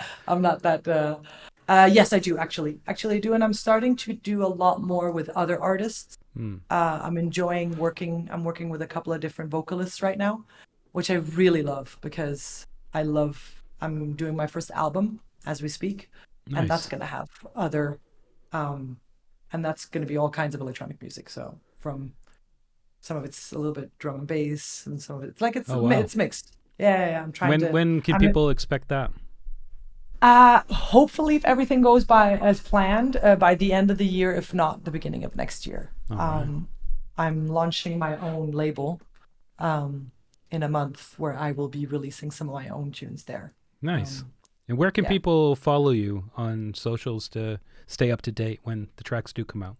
Yes, I do actually I do, and I'm starting to do a lot more with other artists. I'm enjoying working with a couple of different vocalists right now, which I really love, because I'm doing my first album as we speak. Nice. And that's going to have other and that's going to be all kinds of electronic music. So from some of it's a little bit drum and bass, and some of it's like it's mixed. Yeah, I'm trying to. When can people expect that? Hopefully, if everything goes as planned, by the end of the year, if not the beginning of next year. Right. I'm launching my own label in a month, where I will be releasing some of my own tunes there. Nice. And where can people follow you on socials to stay up to date when the tracks do come out?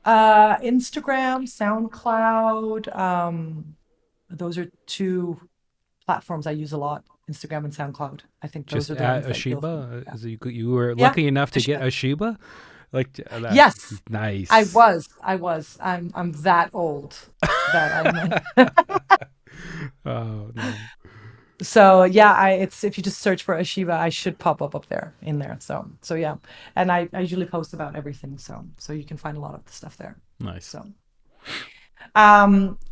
Instagram, SoundCloud. Those are two platforms I use a lot. Instagram and SoundCloud. I think those Just are the at ones that you'll- Ashibah? You were lucky enough to get Ashibah? Like that. Yes. Nice. I was. I'm that old that I'm. Oh no. So yeah, it's if you just search for Ashibah, I should pop up there. So yeah, and I usually post about everything, so you can find a lot of the stuff there. Nice. So,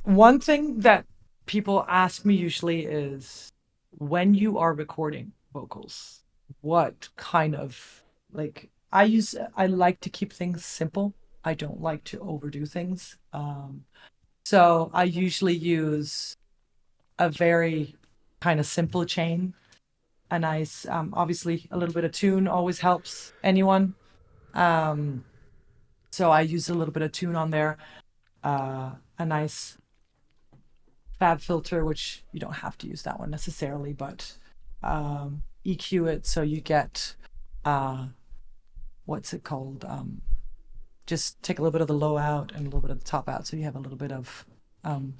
one thing that people ask me usually is, when you are recording vocals, what kind of, like, I like to keep things simple. I don't like to overdo things. So I usually use a very kind of simple chain. A nice, obviously a little bit of tune always helps anyone. So I use a little bit of tune on there. A nice fab filter, which you don't have to use that one necessarily, but EQ it so you get what's it called? Just take a little bit of the low out and a little bit of the top out, so you have a little bit of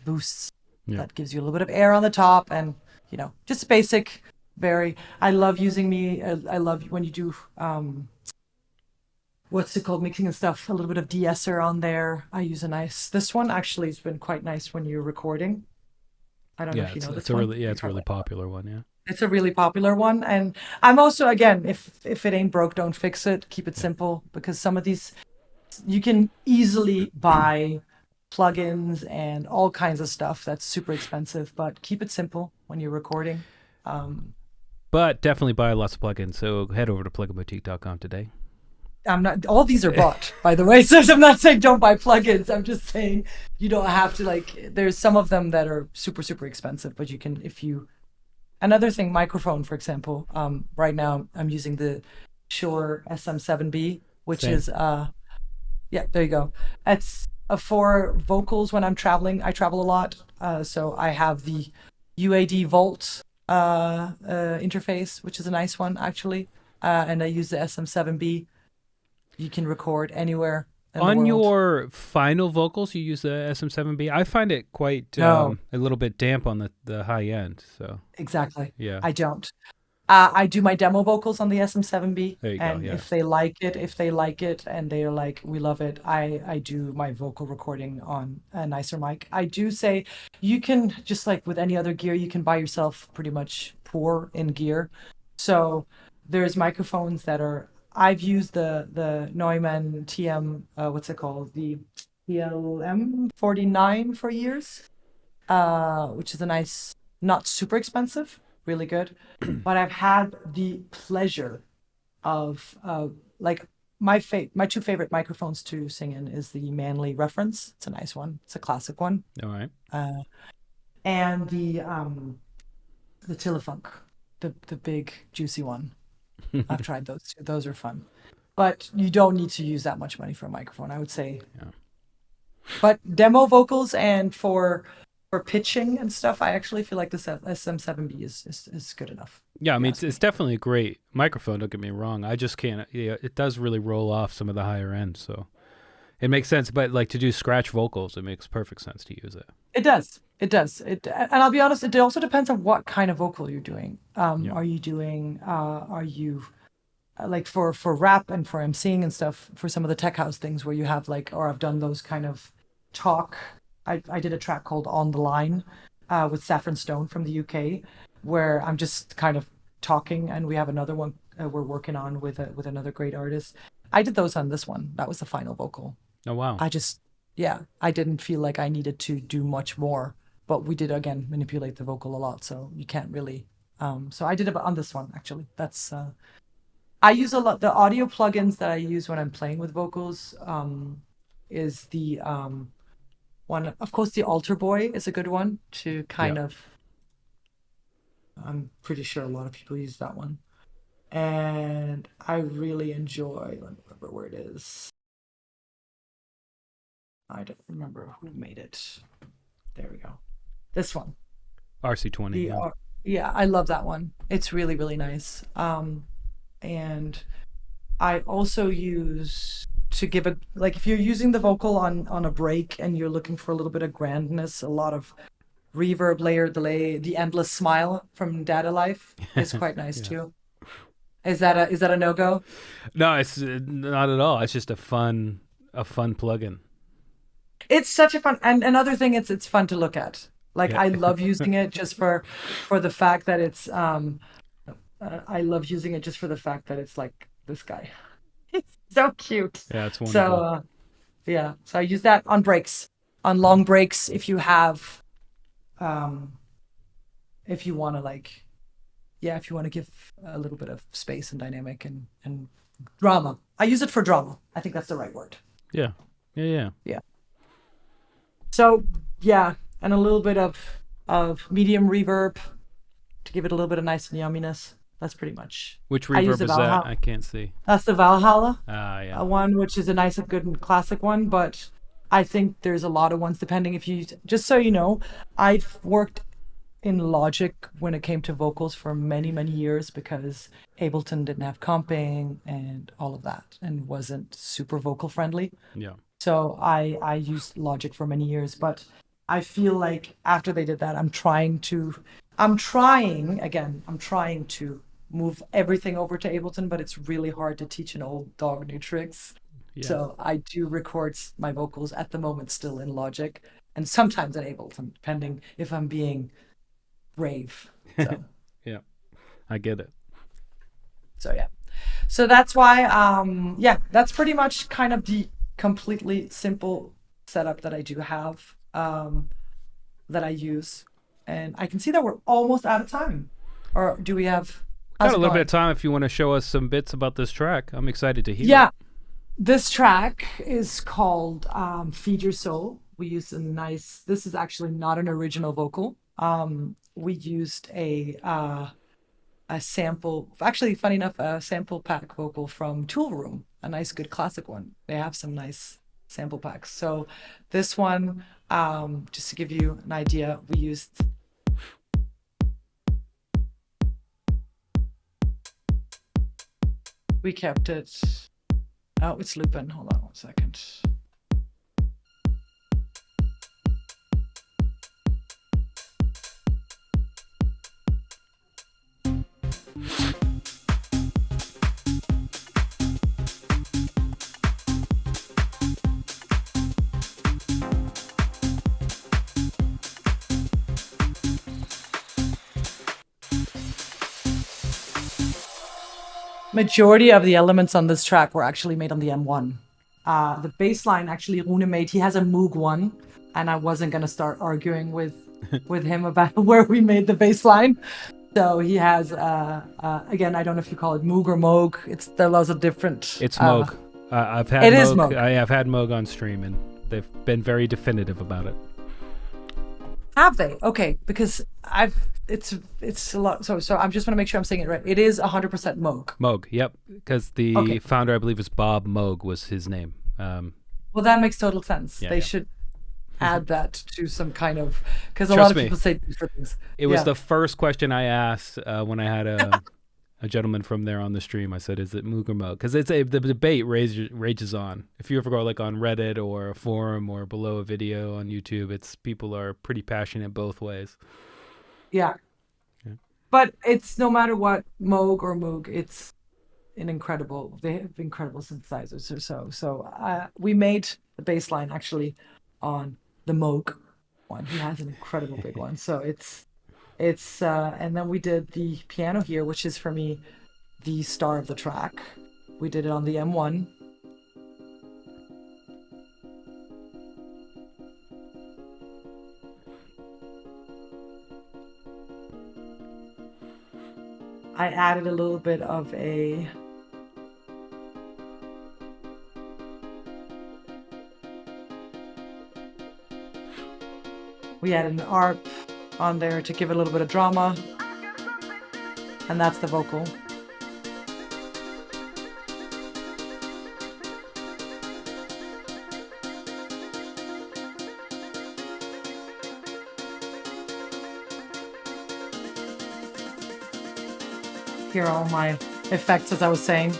boosts. Yeah. That gives you a little bit of air on the top, and just basic. I love using I love when you do what's it called, mixing and stuff, a little bit of de-esser on there. I use this one actually has been quite nice when you're recording. I don't know if you know this one. It's a really popular one. Yeah. It's a really popular one. And I'm also, again, if it ain't broke, don't fix it. Keep it simple, because some of these, you can easily buy plugins and all kinds of stuff that's super expensive, but keep it simple when you're recording. But definitely buy lots of plugins. So head over to pluginboutique.com today. All these are bought, by the way. So I'm not saying don't buy plugins. I'm just saying you don't have to, there's some of them that are super, super expensive, but you can, another thing, microphone, for example. Right now I'm using the Shure SM7B, which Same. is yeah, there you go. It's for vocals when I'm traveling. I travel a lot, so I have the UAD Volt interface, which is a nice one actually, and I use the SM7B. You can record anywhere in the On world. your final vocals, you use the SM7B. I find it quite No, a little bit damp on the high end. So exactly. yeah, I don't. I do my demo vocals on the SM7B, there you go. and Yeah. if they like it, and they're like, we love it, I do my vocal recording on a nicer mic. I do say you can, just like with any other gear, you can buy yourself pretty much poor in gear. So there's microphones that are. I've used the Neumann TM, what's it called? The TLM 49 for years, which is a nice, not super expensive, really good. But I've had the pleasure of like my two favorite microphones to sing in is the Manley Reference. It's a nice one. It's a classic one. All right. And the Tilifunk, the big juicy one. I've tried those too. Those are fun. But you don't need to use that much money for a microphone, I would say. Yeah. But demo vocals and for pitching and stuff, I actually feel like the SM7B is good enough. Yeah, I mean, Yes. it's definitely a great microphone. Don't get me wrong. I just can't. Yeah, it does really roll off some of the higher end, so it makes sense. But like to do scratch vocals, it makes perfect sense to use it. It does. It does. And I'll be honest, it also depends on what kind of vocal you're doing. Yeah. Are you doing, are you like for rap and for emceeing and stuff, for some of the tech house things where you have like, or I've done those kind of talk. I did a track called On the Line with Saffron Stone from the UK, where I'm just kind of talking, and we have another one we're working on with another great artist. I did those on this one. That was the final vocal. Oh wow. I just, yeah, I didn't feel like I needed to do much more, but we did again manipulate the vocal a lot, so you can't really. So I did it on this one actually. That's I use a lot the audio plugins that I use when I'm playing with vocals. Is the one, of course, the Alter Boy is a good one to kind Yeah. of. I'm pretty sure a lot of people use that one, and I really enjoy. Let me remember where it is. I don't remember who made it. There we go. This one. RC20. The Yeah. yeah, I love that one. It's really, really nice. And I also use to give a, like, if you're using the vocal on a break and you're looking for a little bit of grandness, a lot of reverb, layer, delay, the endless smile from Data Life is quite nice Yeah. too. Is that a no-go? No, it's not at all. It's just a fun plugin. It's such a fun, and another thing, it's fun to look at. Like Yeah. I love using it just for the fact that it's I love using it just for the fact that it's like this guy. It's so cute. Yeah, it's So wonderful. yeah, so I use that on breaks, on long breaks if you have if you want to like, yeah, if you want to give a little bit of space and dynamic and drama. I use it for drama. I think that's the right word. Yeah. Yeah. Yeah. Yeah. So yeah, and a little bit of medium reverb to give it a little bit of nice yumminess. That's pretty much. Which I use reverb the is that? Valhalla. I can't see. That's the Valhalla Yeah. one, which is a nice, good, and classic one. But I think there's a lot of ones depending if you. Just so you know, I've worked in Logic when it came to vocals for many, many years because Ableton didn't have comping and all of that and wasn't super vocal friendly. Yeah. So I used Logic for many years, but I feel like after they did that, I'm trying to move everything over to Ableton, but it's really hard to teach an old dog new tricks. Yeah. So I do record my vocals at the moment still in Logic and sometimes in Ableton, depending if I'm being brave. So, Yeah. I get it. so yeah. So that's why, yeah, that's pretty much kind of the completely simple setup that I do have, that I use. And I can see that we're almost out of time. Or do we have? how's Got a it little bit going? of time if you want to show us some bits about this track. I'm excited to hear Yeah, it. this track is called Feed Your Soul. We used a nice, this is actually not an original vocal. We used a a sample, actually, funny enough, a sample pack vocal from Tool Room, a nice, good classic one. They have some nice sample packs. So this one, just to give you an idea, we kept it. Oh, it's looping. Hold on 1 second. Majority of the elements on this track were actually made on the M1. The bass line actually Rune made, he has a Moog 1, and I wasn't going to start arguing with him about where we made the bass line. So he has, again, I don't know if you call it Moog or Moog. There are lots of different... It's Moog. I've had it Moog. is Moog. I've had Moog on stream, and they've been very definitive about it. Have they? Okay, because it's a lot. So I'm just want to make sure I'm saying it right. It is 100% Moog. Moog, yep. Because the founder, I believe, is Bob Moog, was his name. Well, that makes total sense. They should add that to some kind of, because a lot of people say different things. It was the first question I asked when I had a gentleman from there on the stream. I said, "Is it Moog or Moog?" Because the debate rages on. If you ever go like on Reddit or a forum or below a video on YouTube, people are pretty passionate both ways. Yeah. But it's no matter what, Moog or Moog, it's they have incredible synthesizers. So we made the bass line actually on the Moog one. He has an incredible big one. So it's and then we did the piano here, which is for me the star of the track. We did it on the M1. I added a little bit of a we added an ARP on there to give it a little bit of drama, and that's the vocal. Here are all my effects, as I was saying.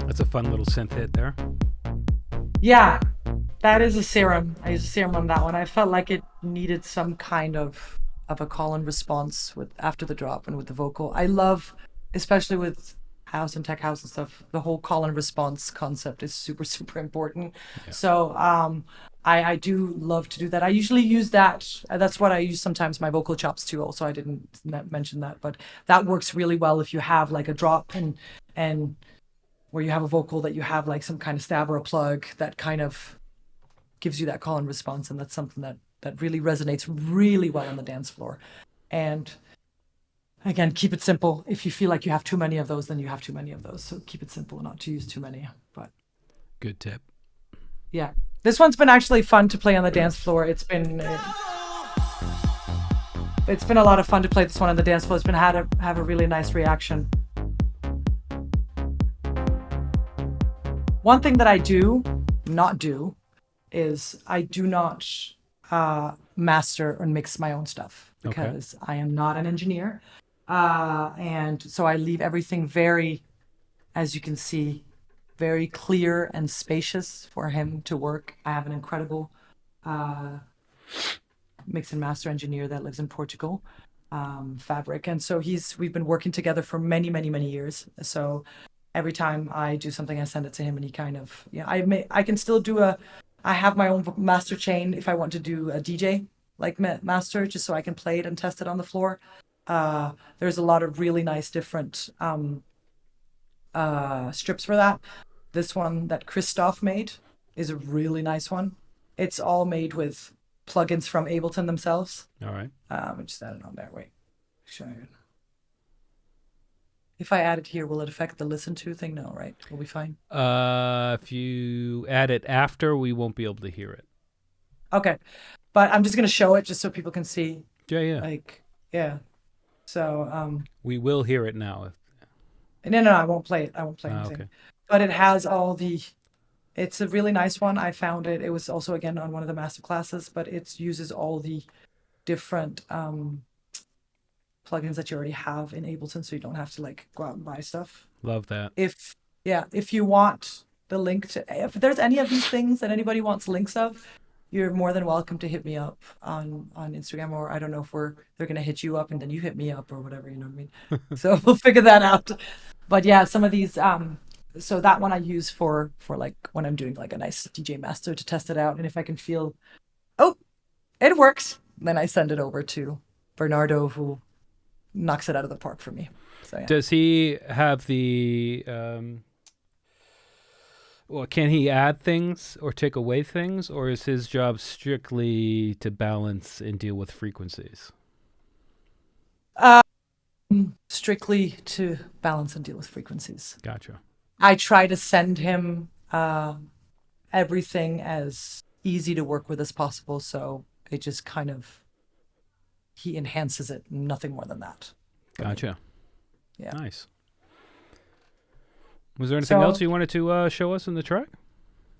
That's a fun little synth hit there. Yeah. That is a serum. I used a serum on that one. I felt like it needed some kind of a call and response after the drop and with the vocal. I love, especially with house and tech house and stuff, the whole call and response concept is super, super important. Yeah. So I do love to do that. I usually use that. That's what I use sometimes my vocal chops too. Also, I didn't mention that, but that works really well if you have like a drop and where you have a vocal that you have like some kind of stab or a plug that kind of gives you that call and response, and that's something that really resonates really well on the dance floor. And again, keep it simple. If you feel like you have too many of those, then you have too many of those. So keep it simple, not to use too many. But good tip. Yeah, this one's been actually fun to play on the dance floor. It's been a lot of fun to play this one on the dance floor. It's been have a really nice reaction. One thing that I do not do is I do not master and mix my own stuff because I am not an engineer. And so I leave everything very, as you can see, very clear and spacious for him to work. I have an incredible mix and master engineer that lives in Portugal, Fabric. And so we've been working together for many, many, many years. So every time I do something, I send it to him and he kind of, I can still do I have my own master chain if I want to do a DJ like master, just so I can play it and test it on the floor. There's a lot of really nice different strips for that. This one that Christoph made is a really nice one. It's all made with plugins from Ableton themselves. All right. I just added on there. Wait, show you. If I add it here, will it affect the listen to thing? No, right? We'll be fine. If you add it after, we won't be able to hear it. Okay, but I'm just gonna show it just so people can see. Yeah. Like, yeah. So, we will hear it now. no, I won't play it. I won't play anything. Okay. But it has all the. It's a really nice one. I found it. It was also again on one of the master classes, but it uses all the different plugins that you already have in Ableton, so you don't have to like go out and buy stuff. Love that. If you want the link to, if there's any of these things that anybody wants links of, you're more than welcome to hit me up on Instagram, or I don't know if they're gonna hit you up and then you hit me up or whatever, you know what I mean? So we'll figure that out. But yeah, some of these so that one I use for like when I'm doing like a nice DJ master to test it out, and if I can feel, oh, it works, then I send it over to Bernardo, who knocks it out of the park for me. So yeah. Does he have the well, can he add things or take away things, or is his job strictly to balance and deal with frequencies? Strictly to balance and deal with frequencies. Gotcha. I try to send him everything as easy to work with as possible, so it just kind of, he enhances it, nothing more than that. Gotcha. Yeah. Nice. Was there anything else you wanted to show us in the track?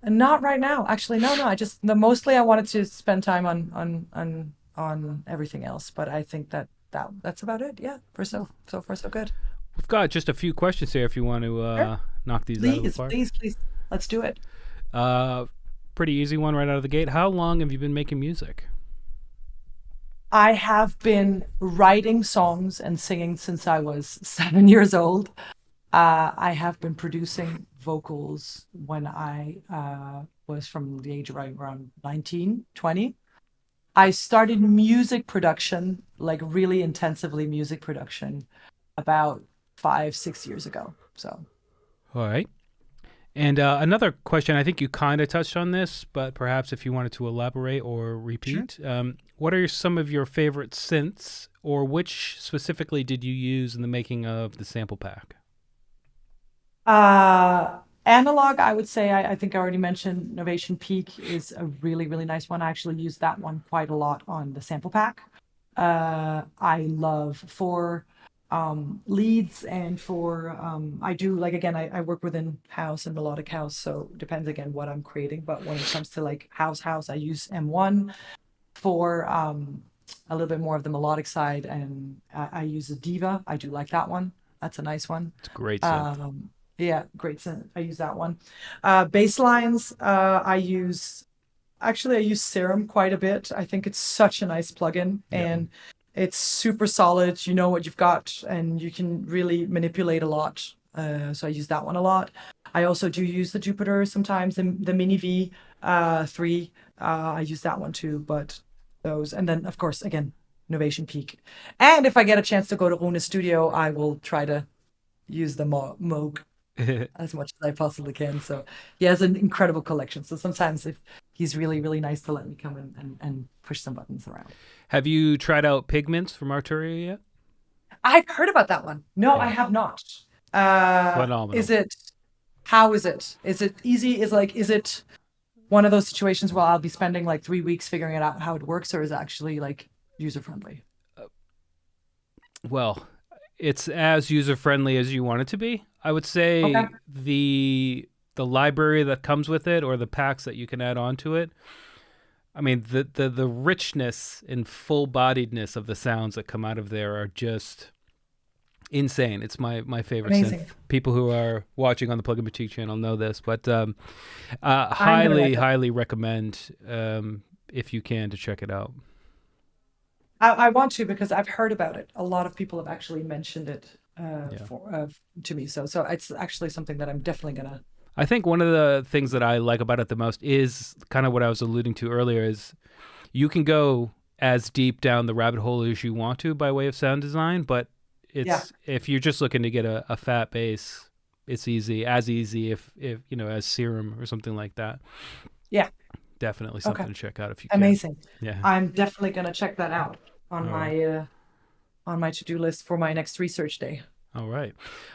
Not right now, actually. No. Mostly I wanted to spend time on everything else, but I think that's about it. Yeah, for so far so good. We've got just a few questions here if you want to sure. knock these out of the park. Please, let's do it. Pretty easy one right out of the gate. How long have you been making music? I have been writing songs and singing since I was 7 years old. I have been producing vocals when I was from the age of around 19, 20. I started music production, like really intensively music production, about 5-6 years ago. So, all right. And another question, I think you kind of touched on this, but perhaps if you wanted to elaborate or repeat, sure. What are some of your favorite synths, or which specifically did you use in the making of the sample pack? Analog, I would say, I think I already mentioned Novation Peak is a really, really nice one. I actually use that one quite a lot on the sample pack. I love for leads and for I do, like, again, I work within house and melodic house, so it depends again what I'm creating, but when it comes to like house I use M1 for a little bit more of the melodic side, and I use a Diva. I do like that one. That's a nice one. It's a great synth. Yeah, great synth. I use that one. Bass lines, I use Serum quite a bit. I think it's such a nice plugin, and it's super solid. You know what you've got, and you can really manipulate a lot. So I use that one a lot. I also do use the Jupiter sometimes, the Mini V3. I use that one too, but those, and then of course again, Novation Peak. And if I get a chance to go to Rune Studio, I will try to use the Moog as much as I possibly can. So he has an incredible collection. So sometimes if he's really, really nice to let me come in and push some buttons around. Have you tried out Pigments from Arturia yet? I've heard about that one. No, I have not. Phenomenal. How is it? Is it easy? Is it one of those situations where I'll be spending like 3 weeks figuring it out how it works, or is it actually like user friendly? Well, it's as user friendly as you want it to be. I would say Okay. the library that comes with it, or the packs that you can add onto it. I mean, the richness and full-bodiedness of the sounds that come out of there are just insane. It's my favorite Amazing. synth. People who are watching on the Plugin Boutique channel know this, but gonna highly recommend if you can to check it out. I want to, because I've heard about it. A lot of people have actually mentioned it to me. So it's actually something that I'm definitely gonna. I think one of the things that I like about it the most is kind of what I was alluding to earlier, is you can go as deep down the rabbit hole as you want to by way of sound design, but if you're just looking to get a fat bass, it's easy if you know, as Serum or something like that. Yeah. Definitely something to check out if you can. Amazing. Yeah. I'm definitely going to check that out on All my to-do list for my next research day. All right.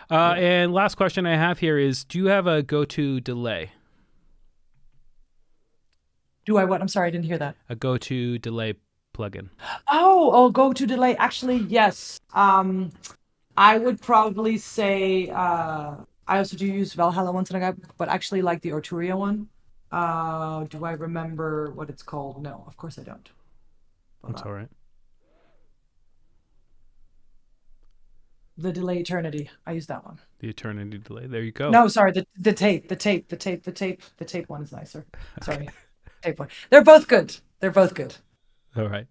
And last question I have here is, do you have a go-to delay? Do I what? I'm sorry, I didn't hear that. A go-to delay plugin. Oh, go-to delay. Actually, yes. I would probably say I also do use Valhalla once in a while, but actually like the Arturia one. Do I remember what it's called? No, of course I don't. That's all right. The Delay Eternity. I use that one. The Eternity Delay. There you go. No, sorry, the tape one is nicer. Sorry. Tape one. They're both good. All right.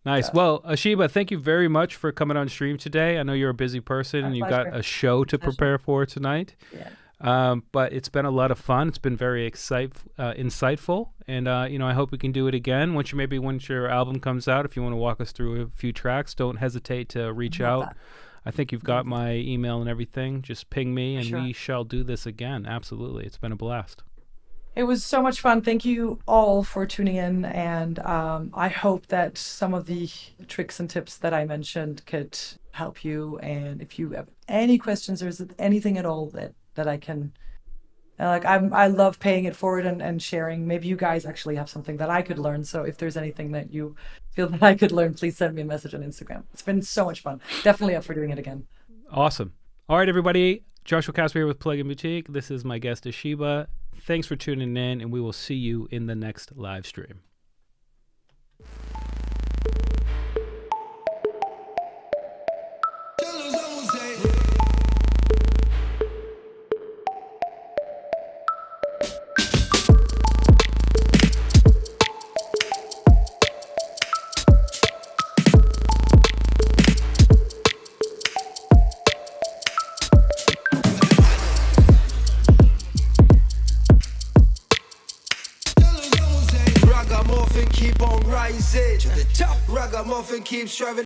Nice. Yeah. Well, Ashibah, thank you very much for coming on stream today. I know you're a busy person and you've got a show to prepare for tonight. Yeah. But it's been a lot of fun. It's been very insightful. And, you know, I hope we can do it again. Once your album comes out, if you want to walk us through a few tracks, don't hesitate to reach out. That. I think you've got my email and everything. Just ping me and we shall do this again. Absolutely. It's been a blast. It was so much fun. Thank you all for tuning in. And I hope that some of the tricks and tips that I mentioned could help you. And if you have any questions or is it anything at all that I can, I love paying it forward and sharing. Maybe you guys actually have something that I could learn. So if there's anything that you feel that I could learn, please send me a message on Instagram. It's been so much fun. Definitely up for doing it again. Awesome. All right, everybody. Joshua Casper here with Plugin Boutique. This is my guest, Ashibah. Thanks for tuning in, and we will see you in the next live stream. Keep on rising to the top. Ragamuffin keeps striving.